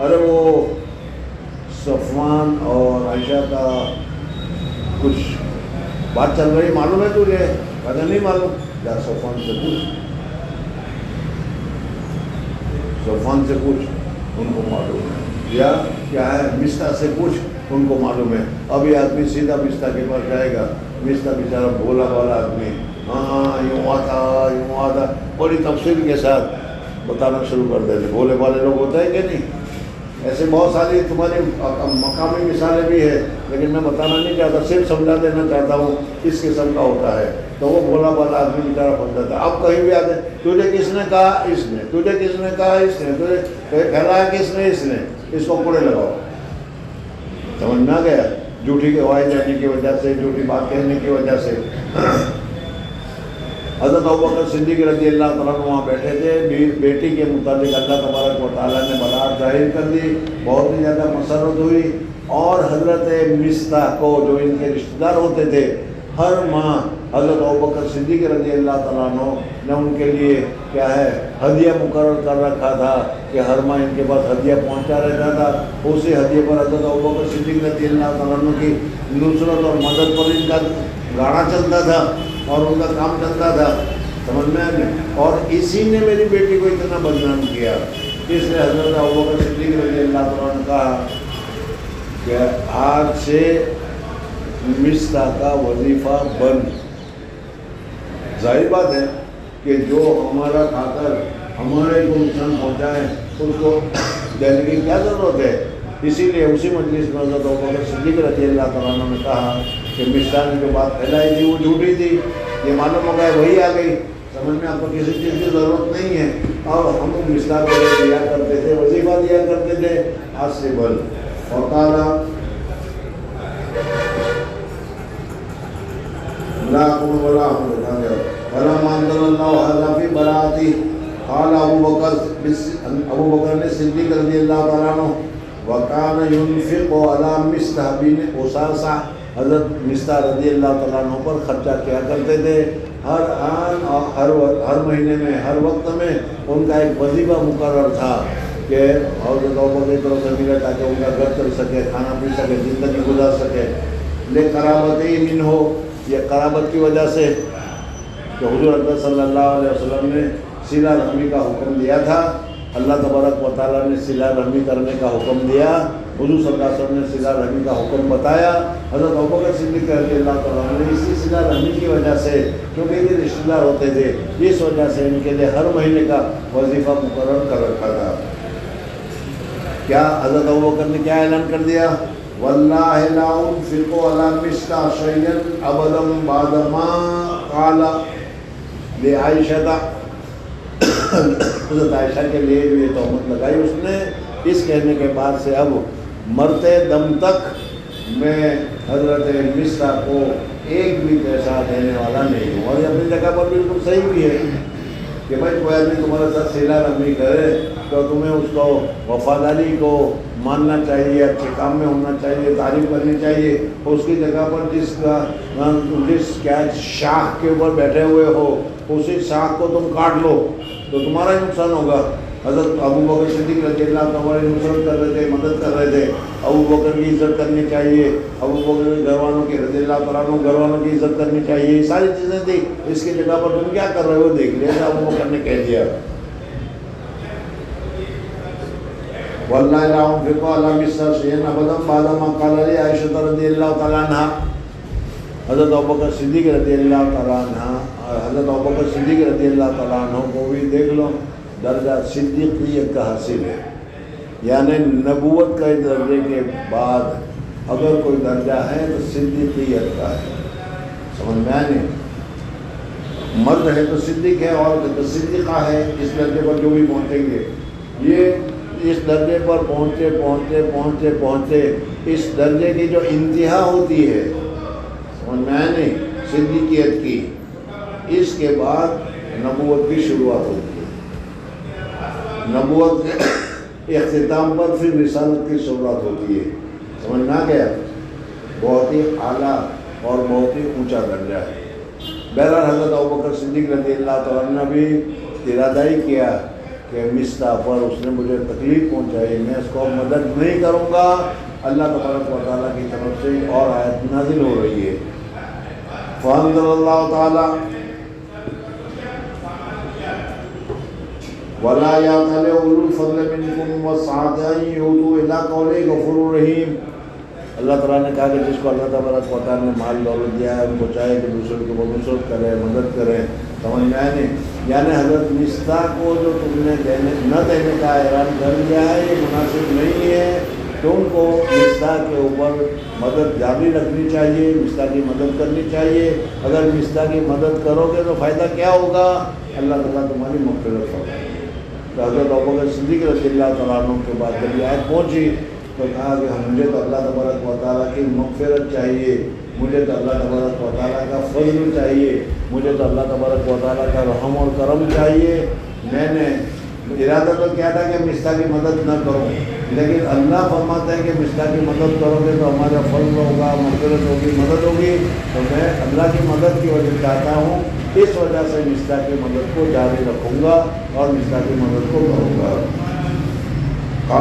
ارے وہ صفوان اور عائشہ کا کچھ بات چل رہی، معلوم ہے تجھے؟ کہتا نہیں معلوم، یا صفوان سے پوچھ، صفوان سے پوچھ، ان کو معلوم ہے، یا کیا ہے مصطح سے پوچھ، ان کو معلوم ہے۔ اب یہ آدمی سیدھا مصطح کے پاس جائے گا، مصطح بیچارہ بھولا والا آدمی، ہاں یوں آتا، بڑی تفصیل کے ساتھ بتانا شروع کر دیتے۔ بھولے والے لوگ ہوتے ہیں کہ نہیں؟ ایسے بہت ساری تمہاری مقامی مثالیں بھی ہیں، لیکن میں بتانا نہیں چاہتا، صرف سمجھا دینا چاہتا ہوں، اس قسم کا ہوتا ہے۔ تو وہ بھولا والا آدمی بیچارہ پھنس جاتا ہے۔ اب کہیں بھی آتے ہیں، تجھے کس نے کہا، اس نے، تجھے کس نے کہا، اس نے، تجھے پھیلایا کس نے، اس نے، اس کو کوڑے لگاؤ۔ سمجھ میں آ گیا؟ جھوٹی گواہی دینے کی وجہ سے، جھوٹی بات کہنے کی وجہ سے۔ حضرت ابوبکر صدیق رضی اللہ تعالیٰ عنہ وہاں بیٹھے تھے، بیٹی کے متعلق اللہ تبارک و تعالیٰ نے برات ظاہر کر دی، بہت ہی زیادہ مسرت ہوئی، اور حضرت مصطح کو جو ان کے رشتہ دار ہوتے تھے، ہر ماہ حضرت ابوبکر صدیق رضی اللہ تعالیٰ عنہ نے ان کے لیے کیا ہے ہدیہ مقرر کر رکھا تھا کہ ہر ماہ ان کے پاس ہدیہ پہنچا رہتا تھا۔ اسی ہدیے پر حضرت ابوبکر صدیق رضی اللہ تعالیٰ عنہ کی نصرت اور مدد پر ان کا گاڑا چلتا تھا اور ان کا کام چلتا تھا، سمجھ میں آئے؟ اور اسی نے میری بیٹی کو اتنا بدنام کیا، اس لیے حضرت ابوبکر صدیق رضی اللہ تعالیٰ نے کہا کہ آج سے مصطح کا وظیفہ بند۔ ظاہر بات ہے کہ جو ہمارا کھا کر ہمارے کو نقصان پہنچائے اس کو دینے کی کیا ضرورت ہے؟ اسی لیے اسی مجلس میں حضرت ابوبکر صدیق رضی اللہ تعالیٰ عنہ نے کہا کہ مصطح نے جو بات پھیلائی تھی وہ جھوٹی تھی، یہ معلوم ہو گیا وہی آ گئی، سمجھ میں آپ کو کسی چیز کی ضرورت نہیں ہے، اور ہم مصطح کو دیا کرتے تھے، وظیفہ دیا کرتے تھے، آج سے بل۔ اور کہا فلما انزل الله هذا في براءتي قال ابو بکر نے صدیق رضی اللہ تعالیٰ عنہ وكان ينفق على مصطح بن اساسہ، حضرت مصطح رضی اللہ تعالیٰ عنہ پر خرچہ کیا کرتے تھے، ہر آن اور ہر مہینے میں، ہر وقت میں ان کا ایک وظیفہ مقرر تھا کہ حضرت ابوبکر کی طرف سے ملے تاکہ ان کا گھر چل سکے، کھانا پی سکے، زندگی گزار سکے۔ لے قرابتی من ہو، یہ قرابت کی وجہ سے کہ حضور اکبر صلی اللہ علیہ وسلم نے صلہ رحمی کا حکم دیا تھا، اللہ تبارک و تعالیٰ نے صلہ رحمی کرنے کا حکم دیا، حضور صلی اللہ علیہ وسلم نے صلہ رحمی کا حکم بتایا، حضرت ابوبکر صدیق رضی اللہ تعالیٰ عنہ نے اسی صلہ رحمی کی وجہ سے، کیونکہ یہ رشتہ دار ہوتے تھے، اس وجہ سے ان کے لیے ہر مہینے کا وظیفہ مقرر کر رکھا تھا۔ کیا حضرت ابوبکر نے کیا اعلان کر دیا؟ واللہ لا انفق علی مصطح شیئا ابدا بعد ما قال لعائشہ، حضرت عائشہ کے لیے بھی یہ تہمت لگائی اس نے، اس کہنے کے بعد سے اب مرتے دم تک میں حضرت مصطح کو ایک بھی پیسہ دینے والا نہیں ہوں. اور یہ اپنی جگہ پر بالکل صحیح بھی ہے کہ بھائی کوئی آدمی تمہارے ساتھ صلہ رحمی کرے تو تمہیں اس کو وفاداری کو ماننا چاہیے، اچھے کام میں ہونا چاہیے، تعریف کرنی چاہیے. اس کی جگہ پر جس شاخ کے اوپر بیٹھے ہوئے ہو اسی شاخ کو تم کاٹ لو تو تمہارا ہی نقصان ہوگا. حضرت ابو بکر صدیق رضی اللہ تعالیٰ نصرت کر رہے تھے، مدد کر رہے تھے. ابو بکر کی عزت کرنی چاہیے، ابو بکر کے گھر والوں کی رضی اللہ تعالیٰ گھر والوں کی عزت کرنی چاہیے. یہ ساری چیزیں تھیں. اس کی جگہ پر تم کیا کر رہے ہو دیکھ لیا ابو بکر نے کہہ دیا. واللہ لا انفق علی مصطح شیئا ابدا بعد ما قال لی عائشہ رضی اللہ تعالیٰ عنہا. حضرت ابوبکر صدیق رضی اللہ تعالیٰ عنہ، حضرت ابوبکر صدیق رضی اللہ تعالیٰ عنہ کو بھی دیکھ لو درجہ صدیقیت کا حاصل ہے. یعنی نبوت کے درجے کے بعد اگر کوئی درجہ ہے تو صدیقیت کا ہے. سمجھ میں آئے نہیں؟ مرد ہے تو صدیق ہے، اور تو صدیقہ ہے. اس درجے پر جو بھی پہنچیں گے، یہ اس درجے پر پہنچتے پہنچتے پہنچتے پہنچتے اس درجے کی جو انتہا ہوتی ہے، سمجھ میں آئے نہیں، صدیقیت کی، اس کے بعد نبوت کی شروعات ہوتی ہے. نبوت کے اختتام پر پھر رسالت کی شروعات ہوتی ہے. سمجھ میں آ گیا؟ بہت ہی اعلیٰ اور بہت ہی اونچا درجہ ہے. بہرحال حضرت ابوبکر صدیق رضی اللہ تعالیٰ نے بھی ارادہ ہی کیا کہ مصطح پر اس نے مجھے تکلیف پہنچائی، میں اس کو مدد نہیں کروں گا. اللہ تبارک و تعالیٰ کی طرف سے اور آیت نازل ہو رہی ہے. فانزل اللہ تعالیٰ وَلَا يَأْتَلِ أُولُو الْفَضْلِ مِنْكُمْ وَالسَّعَةِ أَن يُؤْتُوا إِلَىٰ قَوْلِهِ غَفُورٌ رَحِيمٌ. اللہ تعالیٰ نے کہا کہ جس کو اللہ تبارک و تعالیٰ نے مال دولت دیا ہے ان کو چاہے کہ دوسرے کو نصرت کرے، مدد کرے. سمجھ میں آئے نہیں؟ یعنی حضرت مصطح کو جو تم نے نہ دینے کا اعلان کر دیا ہے یہ مناسب نہیں ہے. تم کو مصطح کے اوپر مدد جاری رکھنی چاہیے، مصطح کی مدد کرنی چاہیے. اگر مصطح کی مدد کرو گے تو فائدہ کیا ہوگا؟ اللہ تعالیٰ تمہاری مغفرت فرمائے. تو حضرت ابوبکر صدیق رضی اللہ تعالیٰ عنہ کے بعد جب یہ آیت پہنچی تو کہا کہ مجھے تو اللہ تبارک و تعالیٰ کی مغفرت چاہیے، مجھے تو اللہ تبارک و تعالیٰ کا فضل چاہیے، مجھے تو اللہ تبارک و تعالیٰ کا رحم اور کرم چاہیے. میں نے ارادہ تو کیا تھا کہ مصطح کی مدد نہ کروں، لیکن اللہ فرماتا ہے کہ مصطح کی مدد کرو گے تو ہمارا فضل ہوگا، مغفرت ہوگی، مدد ہوگی. تو میں اللہ کی مدد کی وجہ چاہتا ہوں، اس وجہ سے مصطح کی مدد کو جاری رکھوں گا اور مصطح کی مدد کو کروں گا.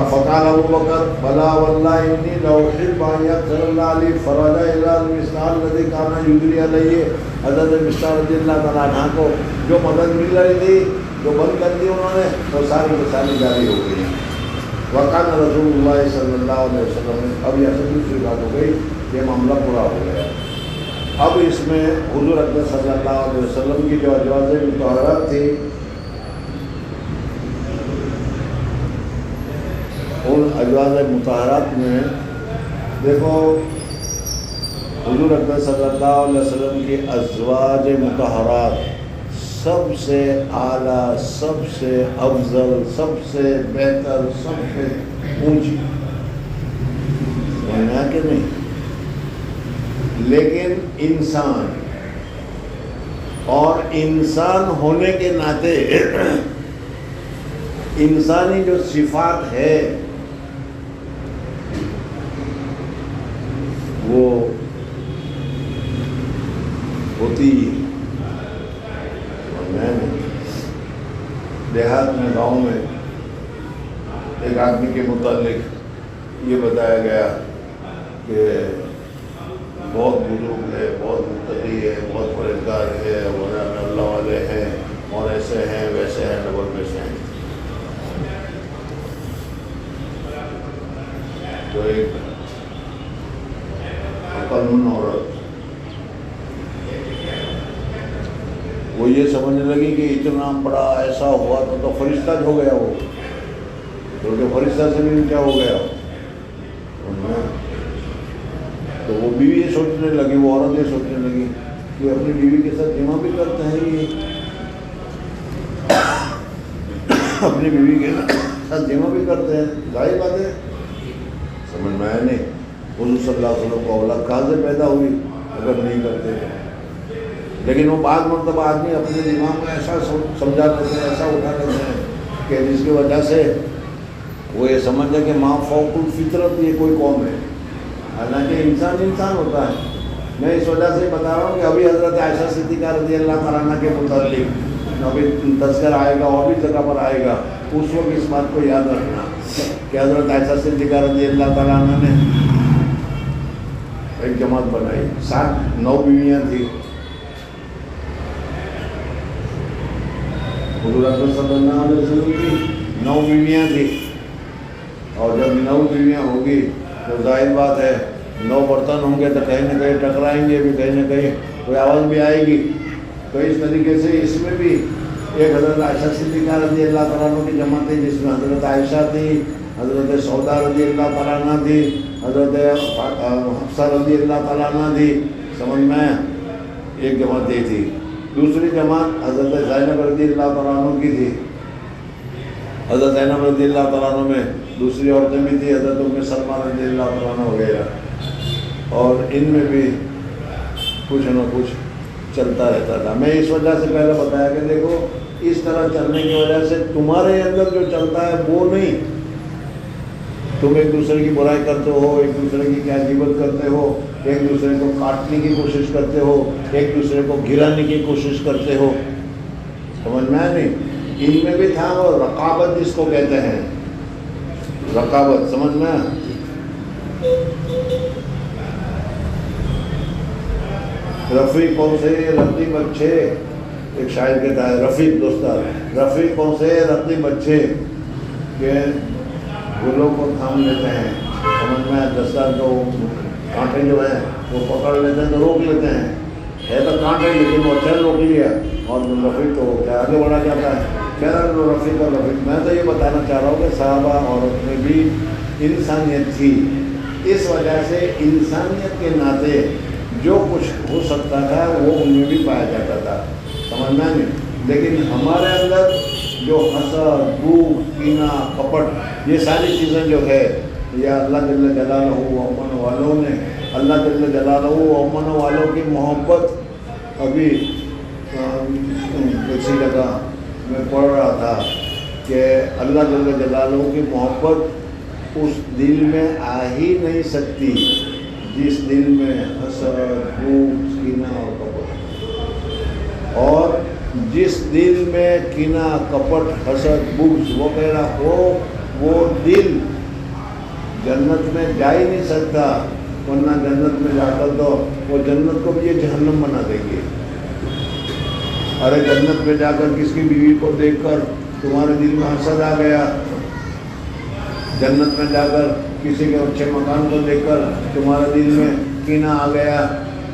فقال ابو بکر بلا واللہ انی لأحب ان یغفر اللہ لی فرجا الی مصطح الذی کان یجری علیہ. حضرت مصطح رضی اللہ تعالیٰ عنہ کو جو مدد مل رہی تھی، جو بند کر دی انہوں نے، وہ ساری کی ساری جاری ہو گئی. وقال رسول اللہ صلی اللہ علیہ وسلم. اب یہ دوسری بات ہو گئی، یہ معاملہ پورا ہو گیا. اب اس میں حضور اکرم صلی اللہ علیہ وسلم کی جو ازواج مطہرات تھی، ان ازواج مطہرات میں دیکھو حضور اکرم صلی اللہ علیہ وسلم کی ازواج مطہرات سب سے اعلیٰ، سب سے افضل، سب سے بہتر، سب سے اونچی ہے کہ نہیں؟ لیکن انسان اور انسان ہونے کے ناطے انسانی جو صفات ہے وہ ہوتی. میں دیہات میں، گاؤں میں ایک آدمی کے متعلق یہ بتایا گیا کہ بہت بزرگ ہے، بہت متقی ہے، بہت پرہیزگار ہے، اور اللہ والے ہیں، اور ایسے ہیں ویسے ہیں، ڈبل ویسے ہیں. تو ایک عقلمند عورت وہ یہ سمجھنے لگی کہ اتنا بڑا ایسا ہوا تو فرشتہ ہو گیا وہ، کیونکہ فرشتہ سے بھی کیا ہو گیا. تو وہ بیوی یہ سوچنے لگی، وہ عورت یہ سوچنے لگی کہ اپنی بیوی کے ساتھ جمع بھی کرتے ہیں یہ. اپنی بیوی کے ساتھ جمع بھی کرتے ہیں، ظاہر بات ہے، سمجھ میں آیا نہیں؟ حضور صلی اللہ علیہ وسلم کو اولاد کہاں سے پیدا ہوئی اگر نہیں کرتے؟ لیکن وہ بعض مرتبہ آدمی اپنے دماغ میں ایسا سمجھا لیتے ہیں، ایسا اٹھا لیتے ہیں کہ جس کی وجہ سے وہ یہ سمجھے کہ ماں فوق الفطرت یہ کوئی قوم ہے، حالانکہ انسان ہوتا ہے۔ میں اس وجہ سے بتا رہا ہوں کہ ابھی حضرت عائشہ صدیقہ رضی اللہ تعالیٰ عنہ کے متعلق ابھی تذکر آئے گا اور بھی جگہ پر آئے گا، اس وقت اس بات کو یاد رکھنا کہ حضرت عائشہ صدیقہ رضی اللہ تعالیٰ عنہ نے ایک جماعت بنائی، 9 بیویاں تھیں۔ حضور اکرم صلی اللہ علیہ وسلم کی 9 بیویاں تھیں، اور جب 9 بیویاں ہوگی تو ظاہر بات ہے 9 برتن ہوں گے تو کہیں نہ کہیں ٹکرائیں گے بھی، کہیں نہ کہیں کوئی آواز بھی آئے گی۔ تو اس طریقے سے اس میں بھی ایک حضرت عائشہ صدیقہ رضی اللہ تعالیٰ عنہ کی جماعت تھی، جس میں حضرت عائشہ تھی، حضرت سودا رضی اللہ تعالیٰ عنہ تھی، حضرت حفصہ رضی اللہ تعالیٰ عنہ تھی، سمجھ میں ایک جماعت یہ تھی۔ دوسری جماعت حضرت زینب رضی اللہ تعالیٰ عنہ کی تھی۔ حضرت زینب رضی اللہ تعالیٰ عنہ میں دوسری عورتیں بھی تھیں، حضرت ام سلمہ رضی اللہ تعالیٰ عنہ وغیرہ، اور ان میں بھی کچھ نہ کچھ چلتا رہتا تھا۔ میں اس وجہ سے پہلے بتایا کہ دیکھو اس طرح چلنے کی وجہ سے تمہارے اندر جو چلتا ہے وہ نہیں، تم ایک دوسرے کی برائی کرتے ہو، ایک دوسرے کی کیا غیبت کرتے ہو، ایک دوسرے کو کاٹنے کی کوشش کرتے ہو، ایک دوسرے کو گرانے کی کوشش کرتے ہو، سمجھ میں نہیں؟ ان میں بھی تھا وہ رقابت جس کو کہتے ہیں، رقابت، سمجھ میں؟ رفیقوں سے رقیب اچھے، ایک شاعر کہتا ہے رفیق دوستا، رفیقوں سے رقیب اچھے کہ گلوں کو تھام لیتے ہیں، سمجھ میں؟ دستار کو کانٹے جو ہیں وہ پکڑ لیتے ہیں تو روک لیتے ہیں، ہے تو کانٹے لیکن وہ اچھا روک لیا، اور رفیق تو کیا آگے بڑھا جاتا ہے۔ کہہ رہا ہے رفیق اور رفیق، میں تو یہ بتانا چاہ رہا ہوں کہ صحابہ عورت میں بھی انسانیت تھی، اس وجہ سے انسانیت کے ناطے جو کچھ ہو سکتا تھا وہ ان میں بھی پایا جاتا تھا، سمجھنا نہیں؟ لیکن ہمارے اندر جو حسد، بھوک، کینہ، کپٹ، یہ ساری چیزیں جو ہے یہ اللہ جل جلالہ و امن والوں نے، اللہ جل جلالہ و امن والوں کی محبت ابھی کسی جگہ میں پڑھ رہا تھا کہ اللہ جل جلالہ کی محبت اس دل میں آ ہی نہیں سکتی جس دل میں حسد، بھوک، کینہ اور کپٹ، اور جس دل میں کینہ، کپٹ، حسد، بغض وغیرہ ہو وہ دل جنت میں جا ہی نہیں سکتا، ورنہ جنت میں جا کر تو وہ جنت کو بھی یہ جہنم بنا دیں گے۔ ارے جنت میں جا کر کس کی بیوی کو دیکھ کر تمہارے دل میں حسد آ گیا، جنت میں جا کر کسی کے اچھے مکان کو دیکھ کر تمہارے دل میں کینہ آ گیا،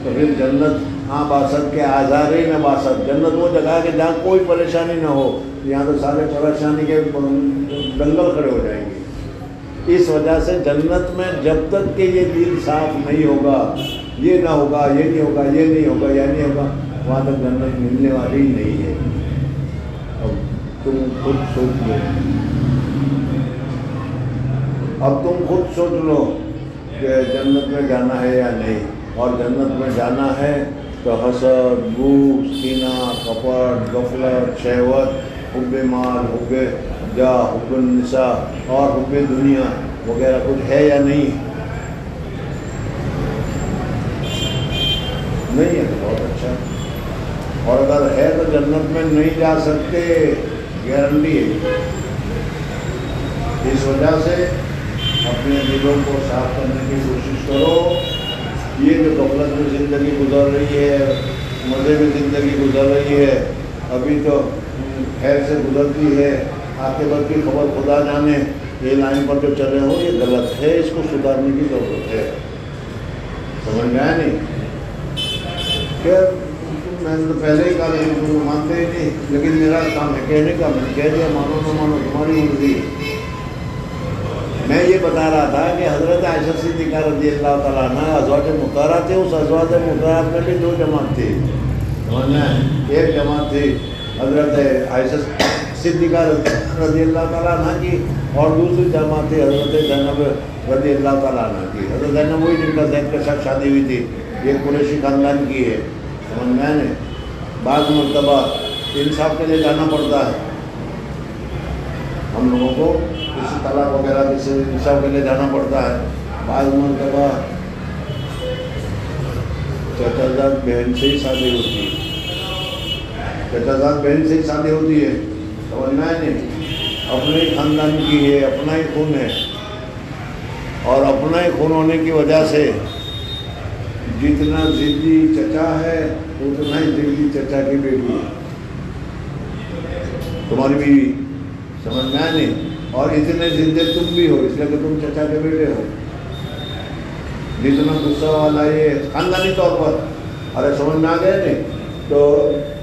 تو پھر جنت باسط کے آزار ہی نہ باسط، جنت وہ جگہ ہے کہ جہاں کوئی پریشانی نہ ہو، یہاں تو سارے پریشانی کے دنگل کھڑے ہو جائیں گے۔ اس وجہ سے جنت میں جب تک کہ یہ دل صاف نہیں ہوگا، یہ نہ ہوگا، یہ نہیں ہوگا، یہ نہیں ہوگا، یہ نہیں ہوگا، وہاں تک جنت ملنے والی ہی نہیں ہے۔ اب تم خود سوچ لو، اب تم خود سوچ لو کہ جنت میں جانا ہے یا نہیں، اور جنت میں جانا ہے تو حسد، بغض، کینہ، کپٹ، غفلت، شہوت، حب مال، حب جاہ، حب النساء اور حب دنیا وغیرہ کچھ ہے یا نہیں؟ نہیں ہے تو بہت اچھا، اور اگر ہے تو جنت میں نہیں جا سکتے، گارنٹی ہے۔ اس وجہ سے اپنے دلوں کو صاف کرنے کی کوشش کرو۔ یہ جو غفلت میں زندگی گزر رہی ہے، مزے میں زندگی گزر رہی ہے، ابھی تو خیر سے گزرتی ہے، عاقبت کی خبر خدا جانے، یہ لائن پر جو چل رہے ہو یہ غلط ہے، اس کو سدھارنے کی ضرورت ہے۔ سمجھ میں آیا نہیں؟ خیر میں نے تو پہلے ہی کہا لیکن تم مانتے ہی نہیں، لیکن میرا کام ہے کہنے کا، میں نے کہہ دیا، مانو نہ مانو تمہاری مرضی۔ میں یہ بتا رہا تھا کہ حضرت عائشہ صدیقہ رضی اللہ تعالیٰ عنہ ازواج مطہرہ تھے، اس ازواج مطہرات میں بھی 2 جماعت تھی، ایک جماعت تھی حضرت عائشہ صدیقہ رضی اللہ تعالیٰ عنہ کی، اور دوسری جماعت تھی حضرت زینب رضی اللہ تعالیٰ عنہ کی۔ حضرت زینب وہی جن کا زید کے ساتھ شادی ہوئی تھی، یہ قریشی خاندان کی ہے، سمجھ میں نے۔ بعض مرتبہ انصاف کے لیے جانا پڑتا ہے ہم لوگوں کو، کسی طلاق وغیرہ کسی انصاف کے لیے جانا پڑتا ہے۔ بعض مرتبہ چچا بہن سے ہی شادی ہوتی ہے، چچا بہن سے ہی شادی ہوتی ہے، سمجھنا ہے نہیں، اپنے ہی خاندان کی ہے، اپنا ہی خون ہے، اور اپنا ہی خون ہونے کی وجہ سے جتنا ضدی چچا ہے اتنا ہی ضدی چچا کی بیٹی ہے، تمہاری بیوی، سمجھنا ہے نہیں، اور اتنے ضدی تم بھی ہو اس لیے کہ تم چچا کے بیٹے ہو۔ جتنا غصہ والا یہ خاندانی طور پر، ارے سمجھ میں آ گئے نہیں، تو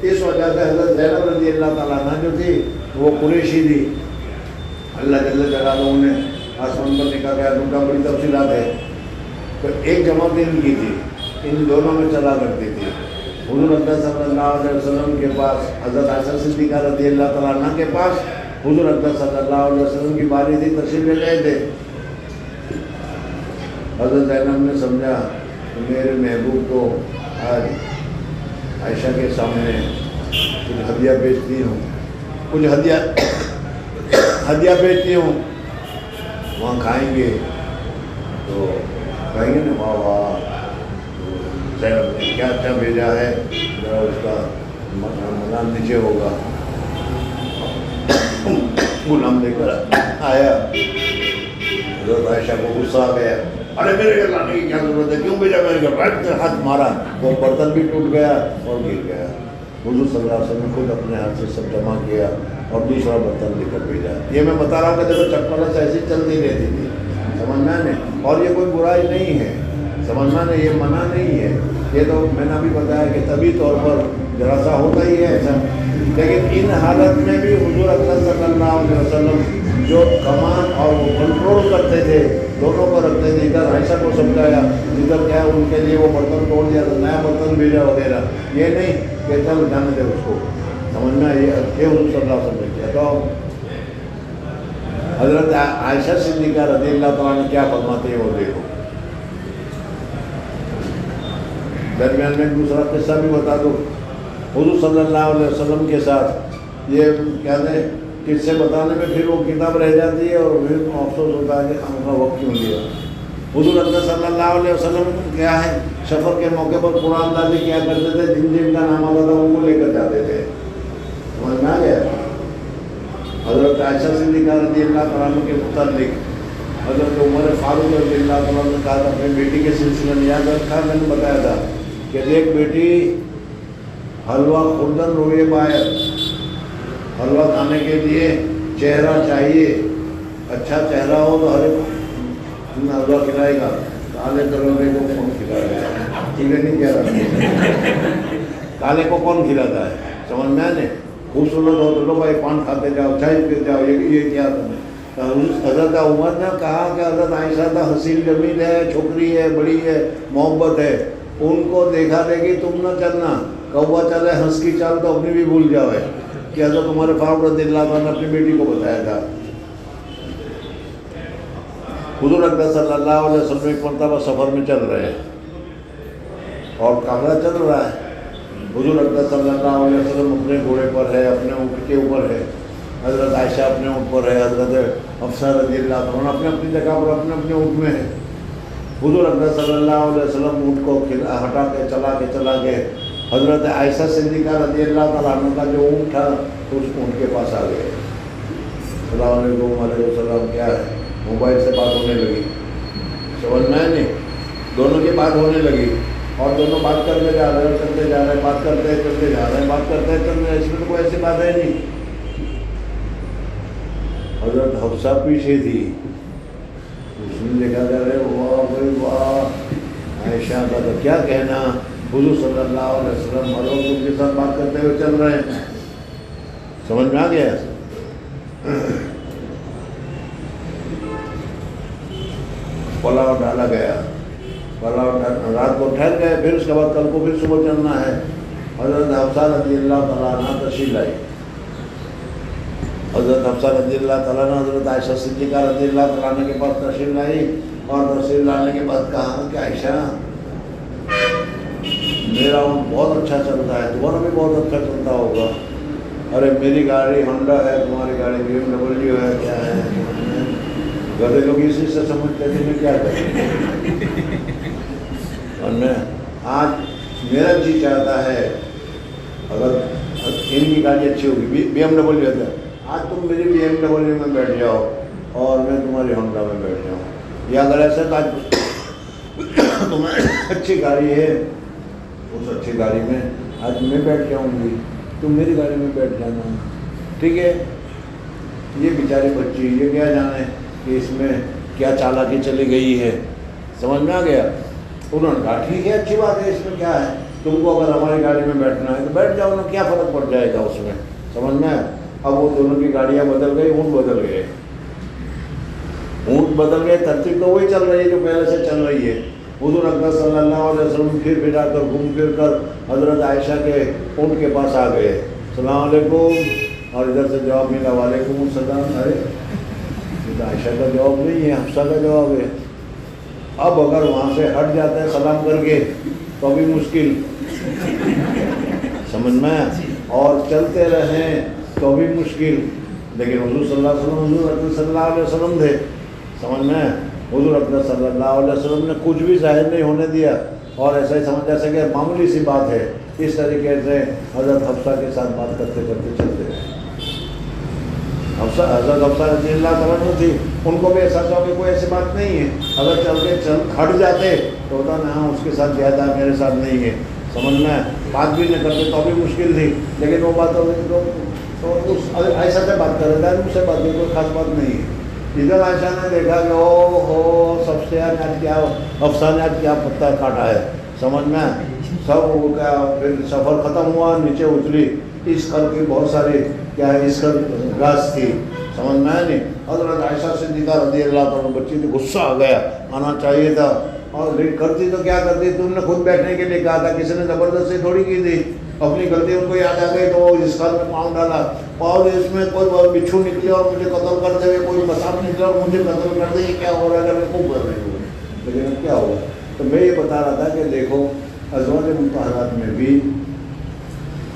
اس وجہ سے حضرت زینب رضی اللہ تعالیٰ عنہ جو تھی وہ قریشی تھی، اللہ جل جلالہ نے آسمان پر نکاح کیا، ان کا بڑی تفصیلات ہے۔ تو ایک جماعت ان کی تھی، ان دونوں میں چلا کرتی تھی۔ حضور اکرم صلی اللہ علیہ وسلم کے پاس، حضرت عائشہ صدیقہ رضی اللہ تعالیٰ عنہ کے پاس حضور اکرم صلی اللہ علیہ وسلم کی باری تھی، تشریف لے گئے تھے۔ حضرت زینب نے سمجھا کہ میرے محبوب کو آج عائشہ کے سامنے کچھ ہدیہ بیچتی ہوں، کچھ ہدیہ بیچتی ہوں، وہاں کھائیں گے تو کہیں گے نا واہ واہ زینب نے کیا اچھا بھیجا ہے، ذرا اس کا مزان نیچے ہوگا۔ غلام لے کر آیا، حضرت عائشہ کو غصہ آ گیا، ارے میرے گھر لانے کی کیا ضرورت ہے، کیوں بھیجا میرے گھر؟ ہاتھ مارا، وہ برتن بھی ٹوٹ گیا اور گر گیا۔ حضور صلی اللہ علیہ وسلم نے خود اپنے ہاتھ سے سب جمع کیا اور دوسرا برتن لے کر بھیجا۔ یہ میں بتا رہا ہوں کہ دیکھو چپلس ایسی چلتی رہتی تھی، سمجھنا نہیں، اور یہ کوئی برائی نہیں ہے، سمجھنا نہیں، یہ منع نہیں ہے، یہ تو میں نے بھی بتایا کہ طبی طور پر ذرا سا ہوتا ہی ہے ایسا، لیکن ان حالت میں بھی حضور اکرم صلی اللہ علیہ وسلم جو کمان اور وہ کنٹرول کرتے تھے، دونوں کو رکھتے تھے، ادھر عائشہ کو سمجھایا، ادھر کیا ہے ان کے لیے وہ برتن توڑ دیا تو نیا برتن بھیجا وغیرہ، یہ نہیں کہ چل جانے دے اس کو، سمجھنا یہ حضور صلی اللہ علیہ وسلم نے کیا۔ تو حضرت عائشہ صدیقہ رضی اللہ تعالیٰ نے کیا فرماتے ہیں وہ دیکھو۔ درمیان میں ایک دوسرا قصہ بھی بتا دو، حضور صلی اللہ علیہ وسلم کے ساتھ یہ کہتے ہیں قصے بتانے میں پھر وہ کتاب رہ جاتی ہے اور پھر افسوس ہوتا ہے کہ ہم کا وقت کیوں لیا۔ حضور اکرم صلی اللہ علیہ وسلم کیا ہے سفر کے موقع پر قرآن نازل کیا کرتے تھے، جن جن کا نام آتا تھا ان کو لے کر جاتے تھے، سمجھ میں آ گیا۔ حضرت عائشہ صدیقہ رضی اللہ تعالیٰ عنہ کے متعلق حضرت عمر فاروق رضی اللہ تعالیٰ نے کہا تھا اپنی بیٹی کے سلسلے میں، یاد رکھا میں نے بتایا تھا کہ دیکھ بیٹی، حلوہ خوردن روئے باہر، حلوہ کھانے کے لیے چہرہ چاہیے، اچھا چہرہ ہو تو ہر ایک حلوہ کھلائے گا، کالے کلوے کو کون کھلائے گا؟ ٹھیک ہے نہیں کہہ رہا، کالے کو کون کھلاتا ہے، سمجھ میں آنے؟ خوبصورت ہو تو لو بھائی پان کھاتے جاؤ، چائے پیتے جاؤ، یہ کیا تمہیں؟ حضرت عمر نے کہا کہ حضرت عائشہ تھا حسین جمیل ہے، چھوکری ہے، بڑی ہے، محبت ہے، ان کو دیکھا دے گی تم نہ چلنا، کوا چلے ہنس کی چال تو اپنی بھی بھول جاؤ ہے، کہ حضرت عمر فاروق رضی اللہ عنہ نے اپنی بیٹی کو بتایا تھا۔ حضور اکرم صلی اللہ علیہ وسلم ایک مرتبہ سفر میں چل رہے ہیں اور کافلہ چل رہا ہے، حضور اکرم صلی اللہ علیہ وسلم اپنے گھوڑے پر ہے، اپنے اونٹ کے اوپر ہے، حضرت عائشہ اپنے اونٹ پر ہے، حضرت حفصہ رضی اللہ عنہ اپنے اپنی جگہ پر اپنے اپنے اونٹ میں ہے۔ حضور اکرم صلی اللہ علیہ وسلم اونٹ کو ہٹا کے چلا کے حضرت عائشہ صدیقہ رضی اللہ تعالیٰ عنہ کا جو اونٹ تھا اس اونٹ کے پاس آ گئے، السلام علیکم وعلیکم السلام، کیا ہے؟ موبائل سے بات ہونے لگی، سمجھ میں نہیں، دونوں کی بات ہونے لگی اور دونوں بات کرتے جا رہے ہیں، چلتے جا رہے ہیں، بات کرتے چلتے جا رہے ہیں، بات کرتے چلتے، اس میں تو کوئی ایسی بات ہے نہیں۔ حضرت حفصہ پیچھے تھی، اس نے دیکھا جا رہے واہ بھائی واہ، عائشہ کا تو کیا کہنا، حضور صلی اللہ علیہ وسلم اور لوگ ان کے ساتھ بات کرتے ہوئے چل رہے ہیں، سمجھ میں آ گیا۔ پلاؤ ڈالا گیا، پلاؤ رات کو ٹھہر گئے، پھر اس کے بعد کل کو پھر صبح چلنا ہے۔ حضرت حفصہ رضی اللہ تعالیٰ عنہ تشریف لائی، حضرت حفصہ رضی اللہ تعالیٰ نے حضرت عائشہ صدیقہ رضی اللہ تعالیٰ عنہ کے پاس تشریف لائی اور تشریف لانے کے بعد کہا کہ عائشہ میرا اونٹ بہت اچھا چلتا ہے، تمہارا بھی بہت اچھا چلتا ہوگا. ارے میری گاڑی ہونڈا ہے، تمہاری گاڑی BMW ہے، کیا ہے. گدے لوگ اسی سے سمجھتے تھے میں کیا کروں. اور میں آج میرا جی چاہتا ہے اگر ان کی گاڑی اچھی ہوگی BMW ہے، آج تم میری BMW میں بیٹھ جاؤ اور میں تمہاری ہونڈا میں بیٹھ جاؤں. یا اگر ایسا تو آج تمہیں اچھی گاڑی ہے، اس اچھی گاڑی میں آج میں بیٹھ جاؤں گی، تم میری گاڑی میں بیٹھ جانا. ٹھیک ہے. یہ بیچاری بچی یہ کیا جانے کہ اس میں کیا چالاکی چلی گئی ہے. سمجھ میں آ گیا. انہوں نے کہا ٹھیک ہے اچھی بات ہے، اس میں کیا ہے، تم کو اگر ہماری گاڑی میں بیٹھنا ہے تو بیٹھ جاؤ نا، کیا فرق پڑ جائے گا اس میں. سمجھ میں. اب وہ دونوں کی گاڑیاں بدل گئی، اونٹ بدل گئے. اونٹ بدل گئے، ترتیب تو وہی چل رہی ہے جو پہلے سے چل رہی ہے. حضور اکرم صلی اللہ علیہ وسلم پھر آ کر گھوم پھر کر حضرت عائشہ کے اونٹ کے پاس آ گئے. السلام علیکم. اور ادھر سے جواب ملا وعلیکم السلام. ارے یہ تو عائشہ کا جواب نہیں ہے، حفصہ کا جواب ہے. اب اگر وہاں سے ہٹ جاتے ہیں سلام کر کے تو بھی مشکل. سمجھ میں. اور چلتے رہیں تو بھی مشکل. لیکن حضور صلی اللہ علیہ وسلم حضور اکرم صلی اللہ علیہ وسلم تھے. سمجھ میں. حضور اکرم صلی اللہ علیہ وسلم نے کچھ بھی ظاہر نہیں ہونے دیا اور ایسا ہی سمجھ جیسا کہ معمولی سی بات ہے. اس طریقے سے حضرت حفصہ کے ساتھ بات کرتے کرتے چلتے رہے. حضرت حفصہ رضی اللہ تعالیٰ عنہ تھی، ان کو بھی احساس ہوا کہ کوئی ایسی بات نہیں ہے. اگر چل ہٹ جاتے تو ہوتا نا ہاں اس کے ساتھ زیادہ میرے ساتھ نہیں ہے. سمجھ میں. بات بھی نہیں کرتے تو بھی مشکل تھی. لیکن وہ بات ہو گئی تو ایسا سے بات کر رہے تھے، مجھ سے بات کی کوئی خاص بات نہیں ہے. ادھر عائشہ نے دیکھا کہ او ہو سب سے آج کیا حفصہ نے آج کیا پتہ کاٹا ہے. سمجھ میں. سب کا پھر سفر ختم ہوا، نیچے اتری. اس کل کی بہت ساری کیا ہے اس کل گاس تھی. سمجھ میں نہیں. حضرت عائشہ صدیقہ رضی اللہ تعالیٰ بچی تھی، غصہ آ گیا. آنا چاہیے تھا اور کرتی تو کیا کرتی. تم نے خود بیٹھنے کے لیے کہا تھا، کسی نے زبردستی تھوڑی کی تھی. اپنی غلطی ان کو یاد آ گئی تو وہ اس کل میں پاؤں ڈالا اور اس میں کوئی بچھو نکلے اور مجھے قتل کر دے، کوئی بساپ نکلا اور مجھے قتل کر دے. یہ کیا ہو رہا ہے میں خوب کر رہی ہوں. لیکن اب کیا ہوا. تو میں یہ بتا رہا تھا کہ دیکھو ازواج مطہرات میں بھی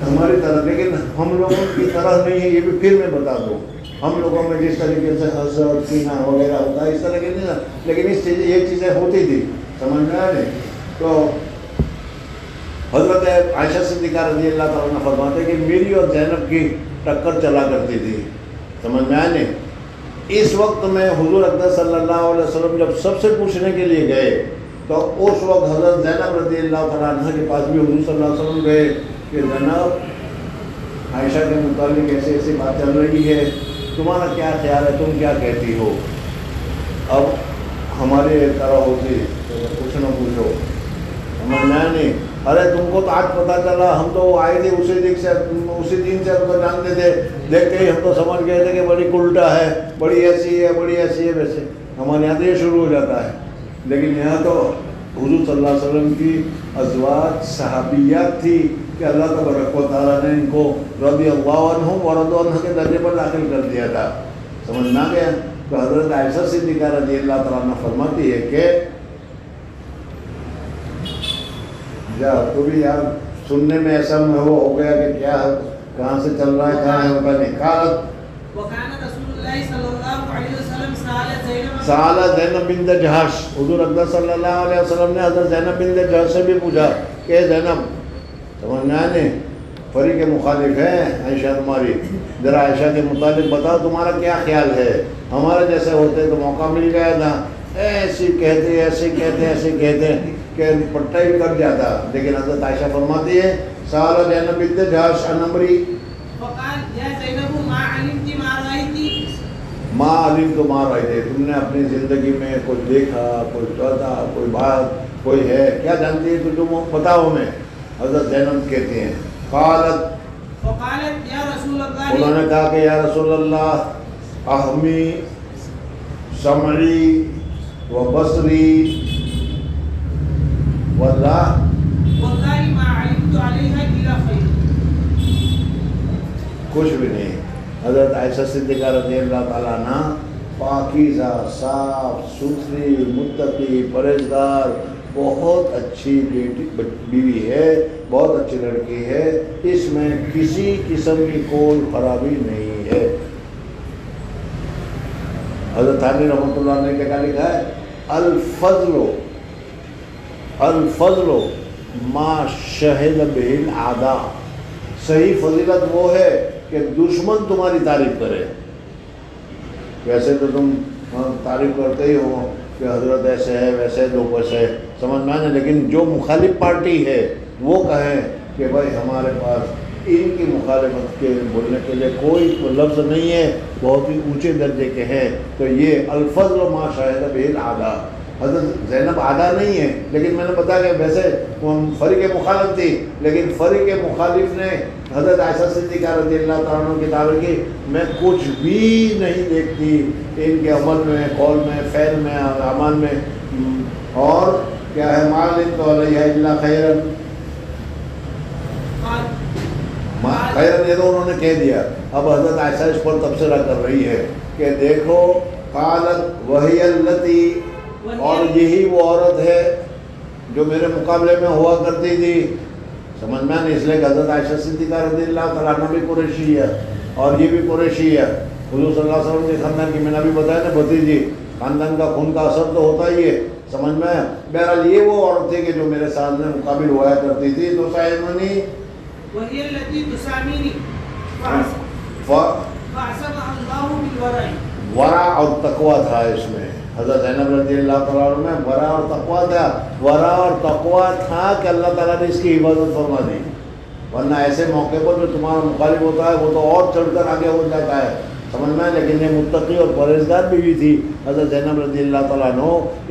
ہماری طرح، لیکن ہم لوگوں کی طرح نہیں ہے. یہ بھی پھر میں بتا دوں، ہم لوگوں میں جس طریقے سے حسد کینہ وغیرہ ہوتا ہے اس طرح کے نہیں، لیکن اس چیز یہ چیزیں ہوتی تھی. سمجھ میں آ نہیں. تو حضرت عائشہ صدیقہ رضی اللہ تعالیٰ عنہ فرماتے کہ میری اور زینب کی ٹکر چلا کرتی تھی. سمجھ میں آئے نہیں. اس وقت میں حضور اکرم صلی اللہ علیہ وسلم جب سب سے پوچھنے کے لیے گئے تو اس وقت حضرت زینب رضی اللہ تعالیٰ عنہ کے پاس بھی حضور صلی اللہ علیہ وسلم گئے کہ زینب عائشہ کے متعلق ایسی ایسی بات چل رہی ہے، تمہارا کیا خیال ہے، تم کیا کہتی ہو. اب ہماری طرح ہوتی تو کچھ نہ پوچھو. سمجھ میں نہیں. ارے تم کو تو آج پتہ چلا، ہم تو آئے تھے اسی دن سے ہم تو جانتے تھے، دیکھتے ہی ہم تو سمجھ گئے تھے کہ بڑی الٹا ہے، بڑی ایسی ہے، بڑی ایسی ہے. ویسے ہمارے یہاں تو یہ شروع ہو جاتا ہے. لیکن یہاں تو حضور صلی اللہ علیہ وسلم کی ازواج صحابیات تھی کہ اللہ تبارک و تعالیٰ نے ان کو رضی اللہ عنہم ورضوا عنہ کے درجے پر داخل کر دیا تھا. سمجھ نہ گیا. تو حضرت عائشہ صدیقہ رضی اللہ تعالیٰ عنہ فرماتی ہے کہ یا تو بھی یار سننے میں ایسا وہ ہو گیا کہ کیا کہاں سے چل رہا ہے کہاں ہے ہوگا نہیں. وكان رسول الله صلى الله عليه وسلم سأل زینب بنت جہش. حضور اکرم صلی اللہ علیہ وسلم نے حضرت زینب بنت جہش سے بھی پوچھا کہ زینب سمجھنا ہے فریق مخالف ہے عائشہ تمہاری، ذرا عائشہ کے متعلق بتاؤ تمہارا کیا خیال ہے. ہمارے جیسے ہوتے تو موقع مل گیا تھا، ایسی کہتے ایسے کہتے ایسے کہتے کہ پٹا ہی کر جاتا. لیکن حضرت عائشہ فرماتی ہے سال زینب بنت جہش انمری وقال یا زینب ما علمت ما رأیت ما علمت ما رأیت. تم نے اپنی زندگی میں کوئی دیکھا، کوئی چوتھا، کوئی بات کوئی ہے کیا جانتی ہے تو تم بتاؤ. میں حضرت زینب کہتی ہیں قالت فقالت یا رسول اللہ، انہوں نے کہا کہ یا رسول اللہ احمی سمعی و بصری واللہ ما علمت علیہ الا خیر. کچھ بھی نہیں. حضرت عائشہ صدیقہ رضی اللہ تعالیٰ عنہ پاکیزہ، صاف ستھری، متقی، پرہیزگار، بہت اچھی بیوی ہے، بہت اچھی لڑکی ہے، اس میں کسی قسم کی کوئی خرابی نہیں ہے۔ حضرت تھانوی رحمۃ اللہ نے کیا لکھا ہے؟ الفضل ما شہد بہ الاعداء، صحیح فضیلت وہ ہے کہ دشمن تمہاری تعریف کرے۔ ویسے تو تم تعریف کرتے ہی ہو کہ حضرت ایسے ہے ویسے دو پیسے، سمجھ میں آنے، لیکن جو مخالف پارٹی ہے وہ کہیں کہ بھائی ہمارے پاس ان کی مخالفت کے بولنے کے لیے کوئی لفظ نہیں ہے، بہت ہی اونچے درجے کے ہیں، تو یہ الفضل ما شہد بہ الاعداء۔ حضرت زینب عادہ نہیں ہے، لیکن میں نے بتایا کہ ویسے فریق مخالف تھی، لیکن فریق مخالف نے حضرت عائشہ صدیقہ رضی اللہ تعالیٰ عنہ کی دعوت کی، میں کچھ بھی نہیں دیکھتی ان کے عمل میں، قول میں، فعل میں، اعمال میں، اور کیا ہے ما علمت علیہا الا خیرا، خیرا یہ تو انہوں نے کہہ دیا۔ اب حضرت عائشہ اس پر تبصرہ کر رہی ہے کہ دیکھو قالت وہی التی، اور یہی وہ عورت ہے جو میرے مقابلے میں ہوا کرتی تھی، سمجھ میں نہیں، اس لیے کہ حضرت عائشہ صدیقہ رضی اللہ تعالیٰ عنہ بھی قریشی ہے اور یہ بھی قریشی ہے، حضور صلی اللہ علیہ وسلم کے خاندان کی، میں نے بھی بتایا نا بھتیجی، خاندان کا خون کا اثر تو ہوتا ہی ہے، سمجھ میں۔ بہرحال یہ وہ عورت تھی کہ جو میرے ساتھ میں مقابل ہوا کرتی تھی، تو سائمنی وہی التی تسامینی فاعصمها اللہ بالورع، ورع اور تقویٰ تھا اس میں، حضرت زینب رضی اللہ تعالیٰ عنہ میں ورع اور تقویٰ تھا، ورع اور تقویٰ تھا کہ اللہ تعالیٰ نے اس کی حفاظت فرما دی، ورنہ ایسے موقع پر جو تمہارا مخالف ہوتا ہے وہ تو اور چڑھ کر آگے ہو جاتا ہے، سمجھ میں۔ لیکن یہ متقی اور پرہیزگار بیوی تھی حضرت زینب رضی اللہ تعالیٰ عنہ،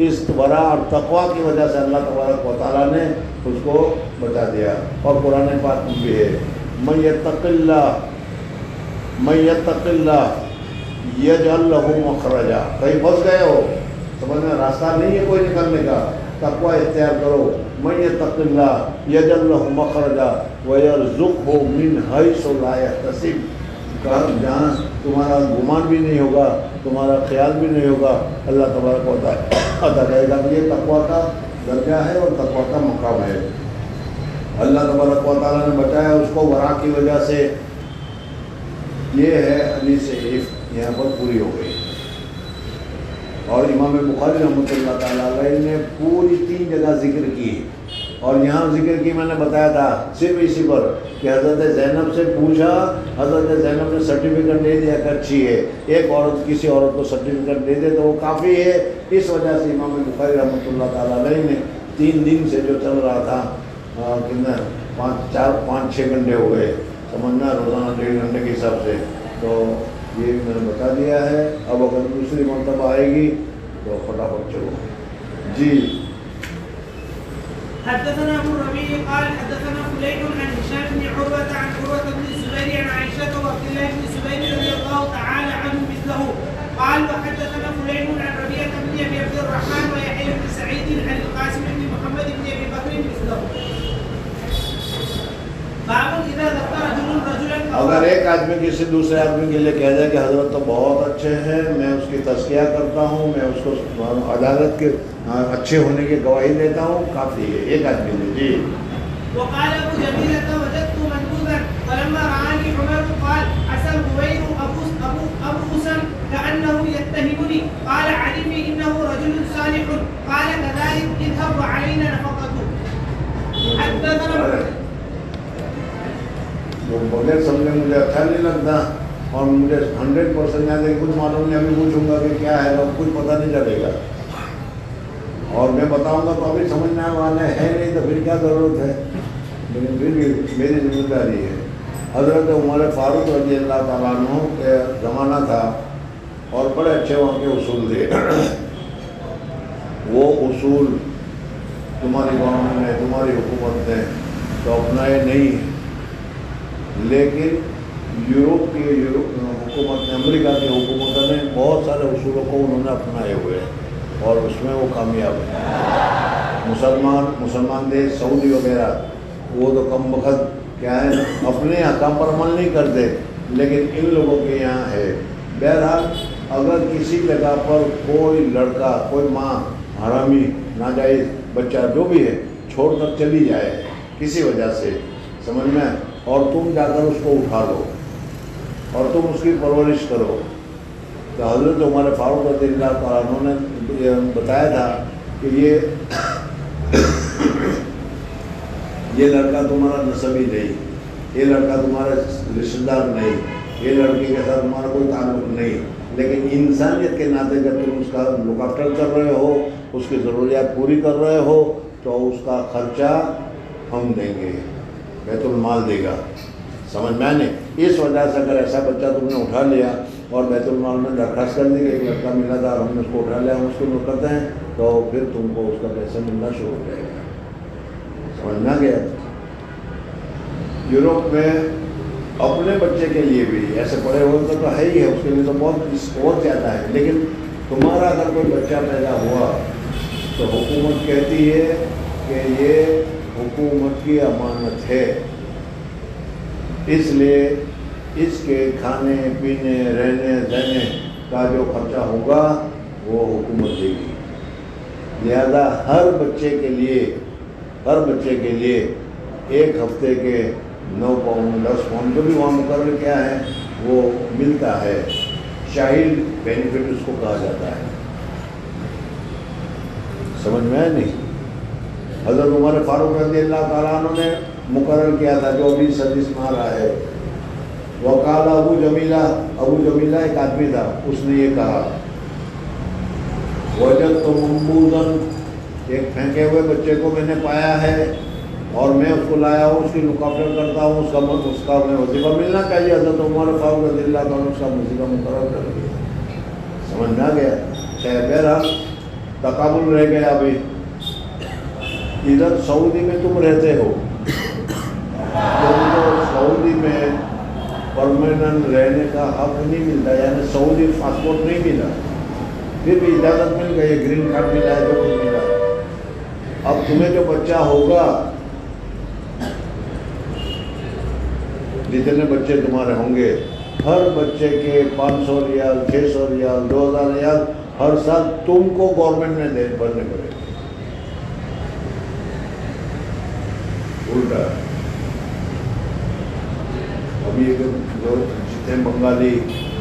اس ورع اور تقویٰ کی وجہ سے اللہ تبارک و تعالیٰ نے اس کو بچا دیا۔ اور قرآن پاک میں بھی ہے من یتق اللہ یجعل لہ مخرجا، کہیں پھنس گئے ہو، سمجھ میں، راستہ نہیں ہے کوئی نکلنے کا، تقویٰ اختیار کرو، من یتق اللہ یجعل لہ مخرجا ویرزقہ من حیث لا یحتسب، جہاں تمہارا گمان بھی نہیں ہوگا، تمہارا خیال بھی نہیں ہوگا، اللہ تبارک و تعالیٰ عطا کرے گا۔ یہ تقویٰ کا درجہ ہے اور تقویٰ کا مقام ہے، اللہ تبارک و تعالیٰ نے بچایا اس کو ورع کی وجہ سے۔ یہ ہے حدیث عفق، یہاں پر پوری ہو گئی، اور امام بخاری رحمۃ اللہ تعالیٰ علیہ نے پوری 3 جگہ ذکر کی، اور یہاں ذکر کی میں نے بتایا تھا صرف اسی پر کہ حضرت زینب سے پوچھا، حضرت زینب نے سرٹیفکیٹ دے دیا کہ اچھی ہے، ایک عورت کسی عورت کو سرٹیفکیٹ دے دے تو وہ کافی ہے، اس وجہ سے امام بخاری رحمۃ اللہ تعالیٰ علیہ نے 3 دن سے جو چل رہا تھا، کتنا 5-6 گھنٹے ہو گئے، سمجھنا، روزانہ 1.5 گھنٹے کے حساب سے، تو یہ میں نے بتا دیا ہے۔ اب اگر دوسری مرتبہ آئے گی تو فٹافٹ چلو جی۔ حدثنا ابو الربيع قال حدثنا فليح عن هشام بن عروة عن عروة بن الزبير عن عائشة وعبد الله بن الزبير رضي الله تعالى عنه مثله قال وحدثنا فليح عن ربيعة بن ابي عبد الرحمن ويحيى بن سعيد عن القاسم بن محمد بن ابي بكر مثله باب اذا ذكر رجل رجلا، اگر ایک آدمی کسی دوسرے آدمی کے لیے کہہ دے کہ حضرت تو بہت اچھے ہیں، میں اس کی تزکیہ کرتا ہوں، میں اس کو عدالت کے اچھے ہونے کی گواہی دیتا ہوں، کافی ہے ایک آدمی نے جی۔ وقال ابو جميلة وجدت منبوذا فلما رآني عمر قال عسى الغوير ابوسا كأنه يتهمني قال علمي انه رجل صالح قال كذلك اذهب وعلينا نفقته حدثنا وہ بغیر سمجھے مجھے اچھا نہیں لگتا، اور مجھے 100% یاد ہے، کچھ معلوم نہیں، ابھی پوچھوں گا کہ کیا ہے تو کچھ پتہ نہیں چلے گا، اور میں بتاؤں گا تو ابھی سمجھنے والے ہیں نہیں تو پھر کیا ضرورت ہے، لیکن پھر بھی میری ذمہ داری ہے۔ حضرت عمر فاروق رضی اللہ تعالیٰ عنہ کے زمانہ تھا اور بڑے اچھے وہاں کے اصول تھے، وہ اصول تمہاری گورنمنٹ نے، تمہاری حکومت نے تو اپنائے نہیں ہیں، لیکن یورپ کی حکومت نے، امریکہ کی حکومتوں نے بہت سارے اصولوں کو انہوں نے اپنائے ہوئے ہیں اور اس میں وہ کامیاب ہیں۔ مسلمان دیش سعودی وغیرہ وہ تو کم وقت کیا ہے اپنے احکام پر عمل نہیں کرتے، لیکن ان لوگوں کے یہاں ہے۔ بہرحال اگر کسی جگہ پر کوئی لڑکا، کوئی ماں حرامی ناجائز بچہ جو بھی ہے چھوڑ کر چلی جائے کسی وجہ سے، سمجھ میں، اور تم جا کر اس کو اٹھا لو اور تم اس کی پرورش کرو، تو حضرت عمر فاروق رضی اللہ تعالیٰ عنہ نے بتایا تھا کہ یہ لڑکا تمہارا نسبی نہیں، یہ لڑکا تمہارا رشتہ دار نہیں، یہ لڑکی کے ساتھ تمہارا کوئی تعلق نہیں، لیکن انسانیت کے ناطے جب تم اس کا لک آفٹر کر رہے ہو، اس کی ضروریات پوری کر رہے ہو، تو اس کا خرچہ ہم دیں گے، بیت المال دے گا، سمجھ میں نہیں۔ اس وجہ سے اگر ایسا بچہ تم نے اٹھا لیا اور بیت المال میں درخواست کر دی کہ ایک لڑکا ملا تھا اور ہم نے اس کو اٹھا لیا، ہم اس کو کرتے ہیں، تو پھر تم کو اس کا پیسہ ملنا شروع ہو جائے گا، سمجھ میں گیا۔ یوروپ میں اپنے بچے کے لیے بھی ایسے پڑے ہوئے تو ہے ہی ہے، اس کے لیے تو بہت زیادہ ہے، لیکن تمہارا اگر کوئی بچہ پیدا ہوا تو حکومت کہتی ہے کہ یہ حکومت کی امانت ہے، اس لیے اس کے کھانے پینے رہنے سہنے کا جو خرچہ ہوگا وہ حکومت دے گی، لہذا ہر بچے کے لیے ایک ہفتے کے 9 پاؤنڈ 10 پاؤنڈ جو بھی وہاں مقرر کیا ہے وہ ملتا ہے، چائلڈ بینیفٹ اس کو کہا جاتا ہے، سمجھ میں نہیں۔ حضرت عمر فاروق رضی اللہ تعالیٰ عنہ نے مقرر کیا تھا، جو ابھی حدیث میں آ رہا ہے، وقال ابو جمیلہ ایک آدمی تھا، اس نے یہ کہا، وجدت منبوذا، ایک پھینکے ہوئے بچے کو میں نے پایا ہے اور میں اس کو لایا ہوں، اس کی لک آفٹر کرتا ہوں، اس کا میں وظیفہ ملنا چاہیے۔ حضرت عمر فاروق رضی اللہ عنہ اس کا وظیفہ مقرر کر دیا، سمجھ میں آ گیا۔ خیر بہرحال تقابل رہ گیا۔ ابھی ادھر سعودی میں تم رہتے ہو، تم کو سعودی میں پرماننٹ رہنے کا حق نہیں ملتا، یعنی سعودی پاسپورٹ نہیں ملا، پھر بھی اجازت مل گئی، گرین کارڈ ملا ہے، جو کچھ ملا۔ اب تمہیں جو بچہ ہوگا، جتنے بچے تمہارے ہوں گے، ہر بچے کے 500 ریال 600 ریال 2000 ریال ہر سال تم کو گورنمنٹ میں بھرنے پڑے، الٹا۔ ابھی جو جتنے بنگالی،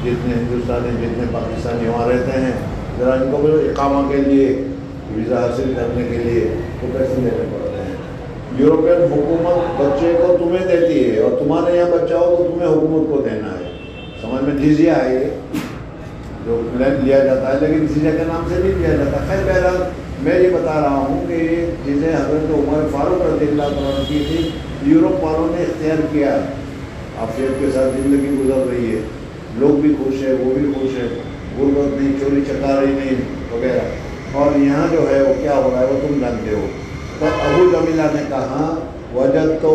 جتنے ہندوستانی، جتنے پاکستانی وہاں رہتے ہیں، ذرا ان کو اقامہ کے لیے، ویزا حاصل کرنے کے لیے تو پیسے دینے پڑتے ہیں۔ یورپین حکومت بچے کو تمہیں دیتی ہے اور تمہارے یہاں بچہ ہو تو تمہیں حکومت کو دینا ہے، سمجھ میں، جزیہ ہے یہ جو لیا جاتا ہے، لیکن جزیہ کے نام سے نہیں لیا جاتا۔ خیر بہرحال میں یہ بتا رہا ہوں کہ یہ چیزیں حضرت عمر فاروق رضی اللہ تعالیٰ کی تھی، یورپ والوں نے اختیار کیا، عافیت کے ساتھ زندگی گزر رہی ہے، لوگ بھی خوش ہیں، وہ بھی خوش ہیں، غربت نہیں، چوری چکاری نہیں وغیرہ، اور یہاں جو ہے وہ کیا ہو رہا ہے وہ تم جانتے ہو۔ تو ابو جمیلہ نے کہا، وجد تو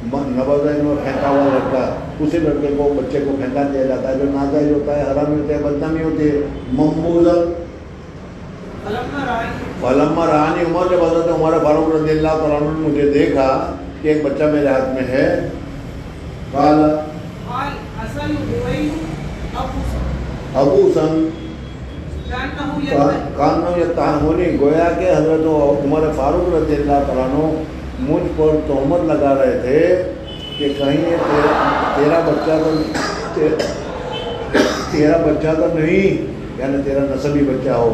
نوزائن میں پھینکا ہوا لڑکا، اسی لڑکے کو، بچے کو پھینکا دیا جاتا ہے جو ناجائز ہوتا ہے، حرامی ہوتا ہے، بدنامی ہوتی ہے، منبوذا۔ فلما رآنی عمر، جب حضرت عمر فاروق رضی اللہ تعالیٰ عنہ نے مجھے دیکھا کہ ایک بچہ میرے ہاتھ میں ہے، قال ابو سن کانو یتہمونی، گویا کہ حضرت عمر فاروق رضی اللہ تعالیٰ عنہ مجھ پر تہمت لگا رہے تھے کہ کہیں تیرا بچہ تو نہیں، یعنی تیرا نسبی بچہ ہو۔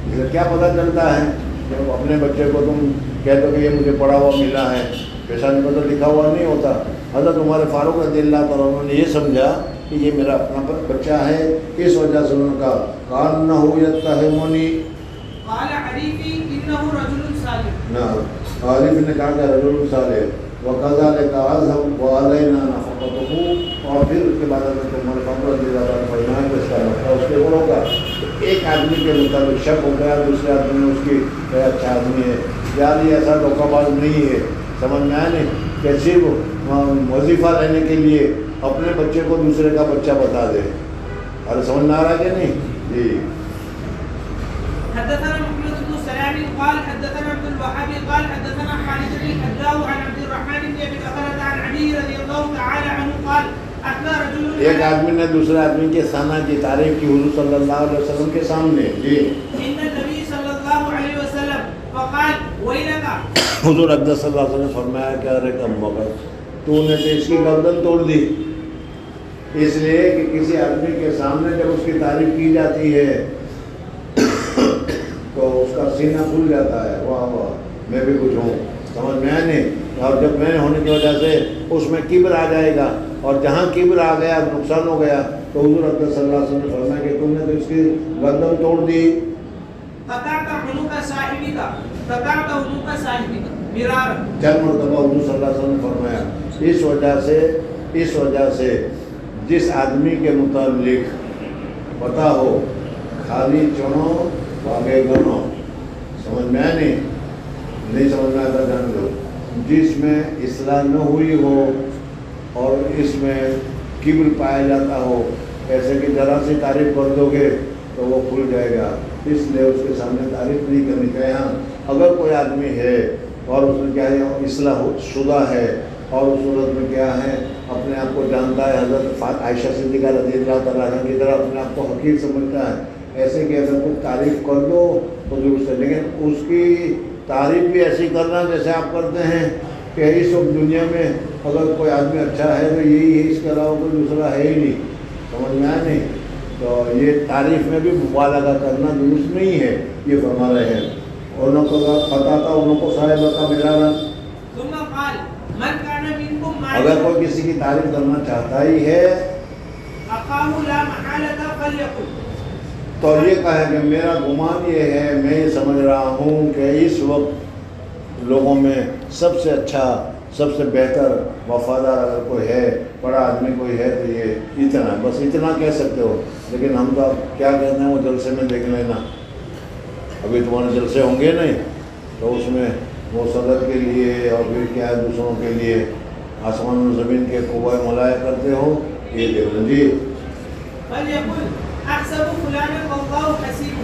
اس سے کیا پتہ چلتا ہے جب اپنے بچے کو تم کہتے ہو کہ یہ مجھے پڑھا ہوا ملا ہے، پیشانی پر تو لکھا ہوا نہیں ہوتا۔ حضرت عمر فاروق رضی اللہ تعالیٰ عنہ نے یہ سمجھا کہ یہ میرا اپنا بچہ ہے، اس وجہ سے انہوں نے کہا کانہ یتہمونی، عارف نے کہا کہ رجل صالح، وَكَذَلِكَ أَذْهَبُ وَعَلَيْنَا نَفَقَتُهُ، اور پھر اس کے بعد حضرت عمر فاروق رضی اللہ تعالیٰ عنہ فرمایا کہ اس کا نفقہ اس کے اوپر ہوگا۔ ایک آدمی کے مطابق شک ہو گیا، دوسرے آدمی نے اس کی اچھا آدمی ہے، یار یہ ایسا دھوکہ باز نہیں ہے، سمجھ میں آیا نہیں کہ صرف وظیفہ لینے کے لیے اپنے بچے کو دوسرے کا بچہ بتا دے۔ ارے سمجھ میں آ رہا ہے کہ نہیں؟ جی۔ حدثنا محمد بن سلام قال حدثنا عبد الوهاب قال حدثنا خالد بن حجاج عن عبد الرحمن بن ابي بكر عن علي رضي الله تعالى عنه قال أثنى رجل ایک آدمی نے دوسرے آدمی کے ثنا کی تعریف کی حضور صلی اللہ علیہ وسلم کے سامنے. جی عند النبي صلى الله عليه وسلم فقال ويلك. حضور اقدس صلی اللہ علیہ وسلم نے فرمایا کہ ارے کم وقت تو نے تو اس کی گردن توڑ دی. اس لیے کہ کسی آدمی کے سامنے جب اس کی تعریف کی جاتی ہے تو اس کا سینہ کھل جاتا ہے. واہ واہ میں بھی کچھ ہوں, سمجھ میں آئے نہیں. اور جب میں ہونے کی وجہ سے اس میں کبر آ جائے گا, اور جہاں کبر آ گیا نقصان ہو گیا, تو حضور اقدس صلی اللہ علیہ وسلم نے فرمایا کہ تم نے تو اس کی گردن توڑ دی. قطعت عنق صاحبك قطعت عنق صاحبك مرارا. چند مرتبہ حضور صلی اللہ علیہ وسلم نے فرمایا اس وجہ سے جس آدمی کے متعلق پتہ ہو خالی چنو آگے گنو. سمجھ میں آئے نہیں سمجھ میں آتا جان لو. جس میں اصلاح نہ ہوئی ہو اور اس میں کبر پایا جاتا ہو, ایسے کہ ذرا سی تعریف کر دو گے تو وہ کھل جائے گا. اس لیے اس کے سامنے تعریف نہیں کرنی چاہیے. ہاں اگر کوئی آدمی ہے اور اس میں کیا ہے اصلاح شدہ ہے اور اس صورت میں کیا ہے اپنے آپ کو جانتا ہے, حضرت عائشہ صدیقہ رضی اللہ تعالیٰ عنہ کی طرح اپنے آپ کو حقیر سمجھتا ہے, ایسے کہ اگر کچھ تعریف کر دو تو درست ہے. لیکن اس کی تعریف بھی ایسی کرنا جیسے آپ کرتے ہیں کہ اس وقت دنیا میں اگر کوئی آدمی اچھا ہے تو یہی ہے, اس کے علاوہ کوئی دوسرا ہے ہی نہیں. سمجھ میں آیا نہیں. تو یہ تعریف میں بھی مبالغہ کرنا درست نہیں ہے. یہ فرما رہے ہیں انہوں کو پتا تھا, انہوں کو صاحب کا ملانا. اگر کوئی کسی کی تعریف کرنا چاہتا ہی ہے تو یہ کہے کہ میرا گمان یہ ہے, میں یہ سمجھ رہا ہوں کہ اس وقت لوگوں میں سب سے اچھا, سب سے بہتر, وفادار اگر کوئی ہے, بڑا آدمی کوئی ہے تو یہ اتنا, بس اتنا کہہ سکتے ہو. لیکن ہم تو اب کیا کہتے ہیں وہ جلسے میں دیکھ لینا. ابھی تمہارے جلسے ہوں گے نہیں تو اس میں وہ صدر کے لیے اور پھر کیا ہے دوسروں کے لیے آسمان و زمین کے قوہ ملائے کرتے ہو. یہ دیکھ لیں جی. احسب فلانا والله حسيبه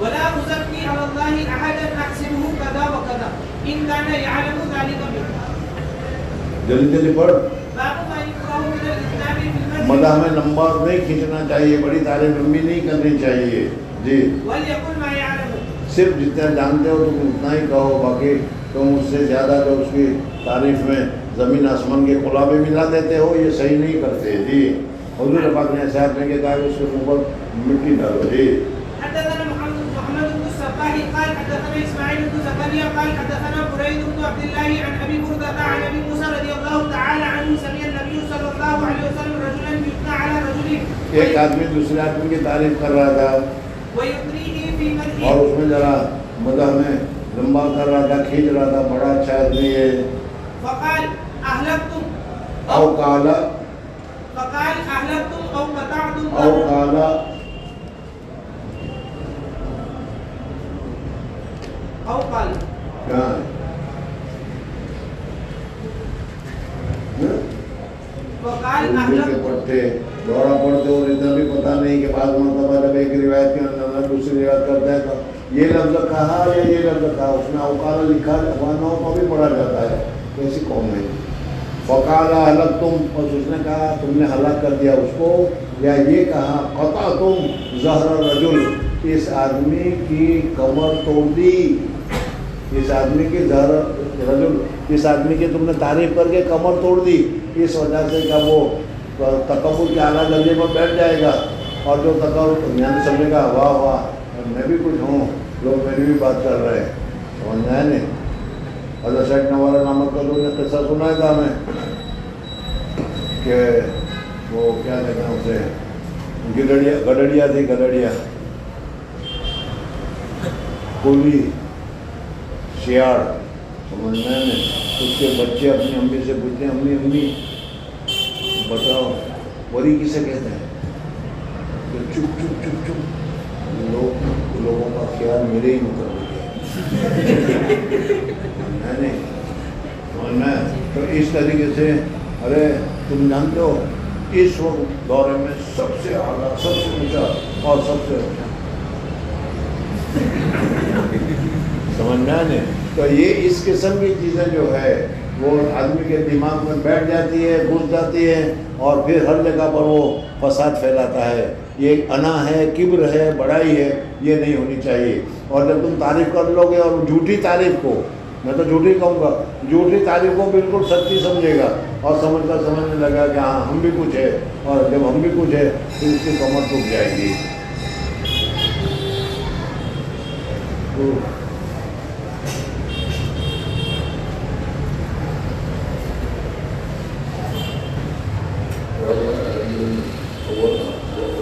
ولا ازكي على الله احدا احسبه كذا وكذا ان كان يعلم ذلك منه. جلدی پڑھ. باب ما يكره من الاسلام في المسجد. مدح میں لمبا نہیں کھینچنا چاہیے, بڑی تعریف لمبی نہیں کرنی چاہیے. جی وليقل ما يعلم. صرف جتنا جانتے ہو تم اتنا ہی کہو, باقی تم اس سے زیادہ جو اس کی تعریف میں زمین آسمان کے خلابے ملا دیتے ہو, یہ صحیح نہیں کرتے. جی حضور پاک نے ایسا آپ نے کہا کہ اس کے اوپر مٹی ڈالو. جی حدثنا محمد بن الصباح قال حدثنا اسماعيل بن زكريا قال حدثنا بريد بن عبد الله عن ابي بردة عن ابي موسى رضي الله تعالى عنه سمع النبي صلى الله عليه وسلم رجلا يثنى على رجل. ایک آدمی دوسرے آدمی کی تعریف کر رہا تھا ويطريه في مدحه اور اس میں ذرا مدح میں لمبا کر رہا تھا, کھینچ رہا تھا, بڑا اچھا آدمی ہے. فقال اهلكتم او قال اهلكتم او قطعتم او قال کہاں ہے فقال اردو کے پڑھتے دورہ پڑھتے اور اتنا بھی پتہ نہیں کہ بعض مرتبہ جب ایک روایت کے اندر دوسری روایت کرتے ہیں تو یہ لفظ کہا یا یہ لفظ کہا, اس میں اوقات لکھا افغانوں کو بھی پڑھا جاتا ہے. کیسی قوم ہے. فقال اهلكتم, اور اس نے کہا تم نے ہلاک کر دیا اس کو, یا یہ کہا قطعتم ظہر الرجل, اس آدمی کی کمر توڑ دی. اس آدمی کی ظہر رجل, اس آدمی کی تم نے تعریف کر کے کمر توڑ دی, اس وجہ سے کہ وہ تکبر کے اعلیٰ درجے پر بیٹھ جائے گا, اور جو تکبر یعنی سمجھے گا واہ واہ میں بھی کچھ ہوں, لوگ میری بھی بات کر رہے ہیں. سمجھنا ہے نہیں. حضرت شیخ نوار نامت کا لوگ نے قصہ سنایا تھا ہمیں کہ وہ کیا کہتے ہیں اسے, گڈڑیا تھی, گڈڑیا کولی شیاڑ. سمجھنا ہے نہیں. اس کے بچے اپنی امی سے پوچھتے ہیں امی امی بتاؤ وری کسے کہتے ہیں, تو چپ چپ چپ چپ, لوگوں کا خیال میرے ہی مقرر ہے نہیں. تو اس طریقے سے ارے تم جانتے ہو اس وقت دورے میں سب سے اعلیٰ, سب سے اونچا اور سب سے اچھا. سمجھنا ہے. تو یہ اس قسم کی چیزیں جو ہے وہ آدمی کے دماغ میں بیٹھ جاتی ہے، گھس جاتی ہے، اور پھر ہر جگہ پر وہ فساد پھیلاتا ہے. یہ انا ہے، کبر ہے، بڑائی ہے، یہ نہیں ہونی چاہیے. اور جب تم تعریف کر لو گے، اور جھوٹی تعریف کو، میں تو جھوٹی کہوں گا، جھوٹی تعریف کو بالکل سچی سمجھے گا، اور سمجھنے لگا کہ ہاں ہم بھی کچھ ہے. اور جب ہم بھی کچھ ہے پھر اس کی کمر ٹوٹ جائے گی.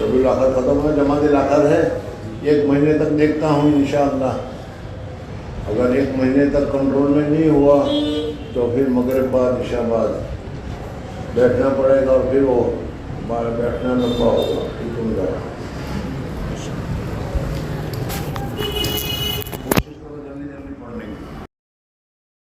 ربیع الاخر ختم ہوا، جماعت الاخر ہے. 1 مہینے تک دیکھتا ہوں انشاءاللہ. اگر 1 مہینے تک کنٹرول میں نہیں ہوا تو پھر مغرب بعد عشاء بعد بیٹھنا پڑے گا، اور پھر وہ بیٹھنا لمبا ہوگا.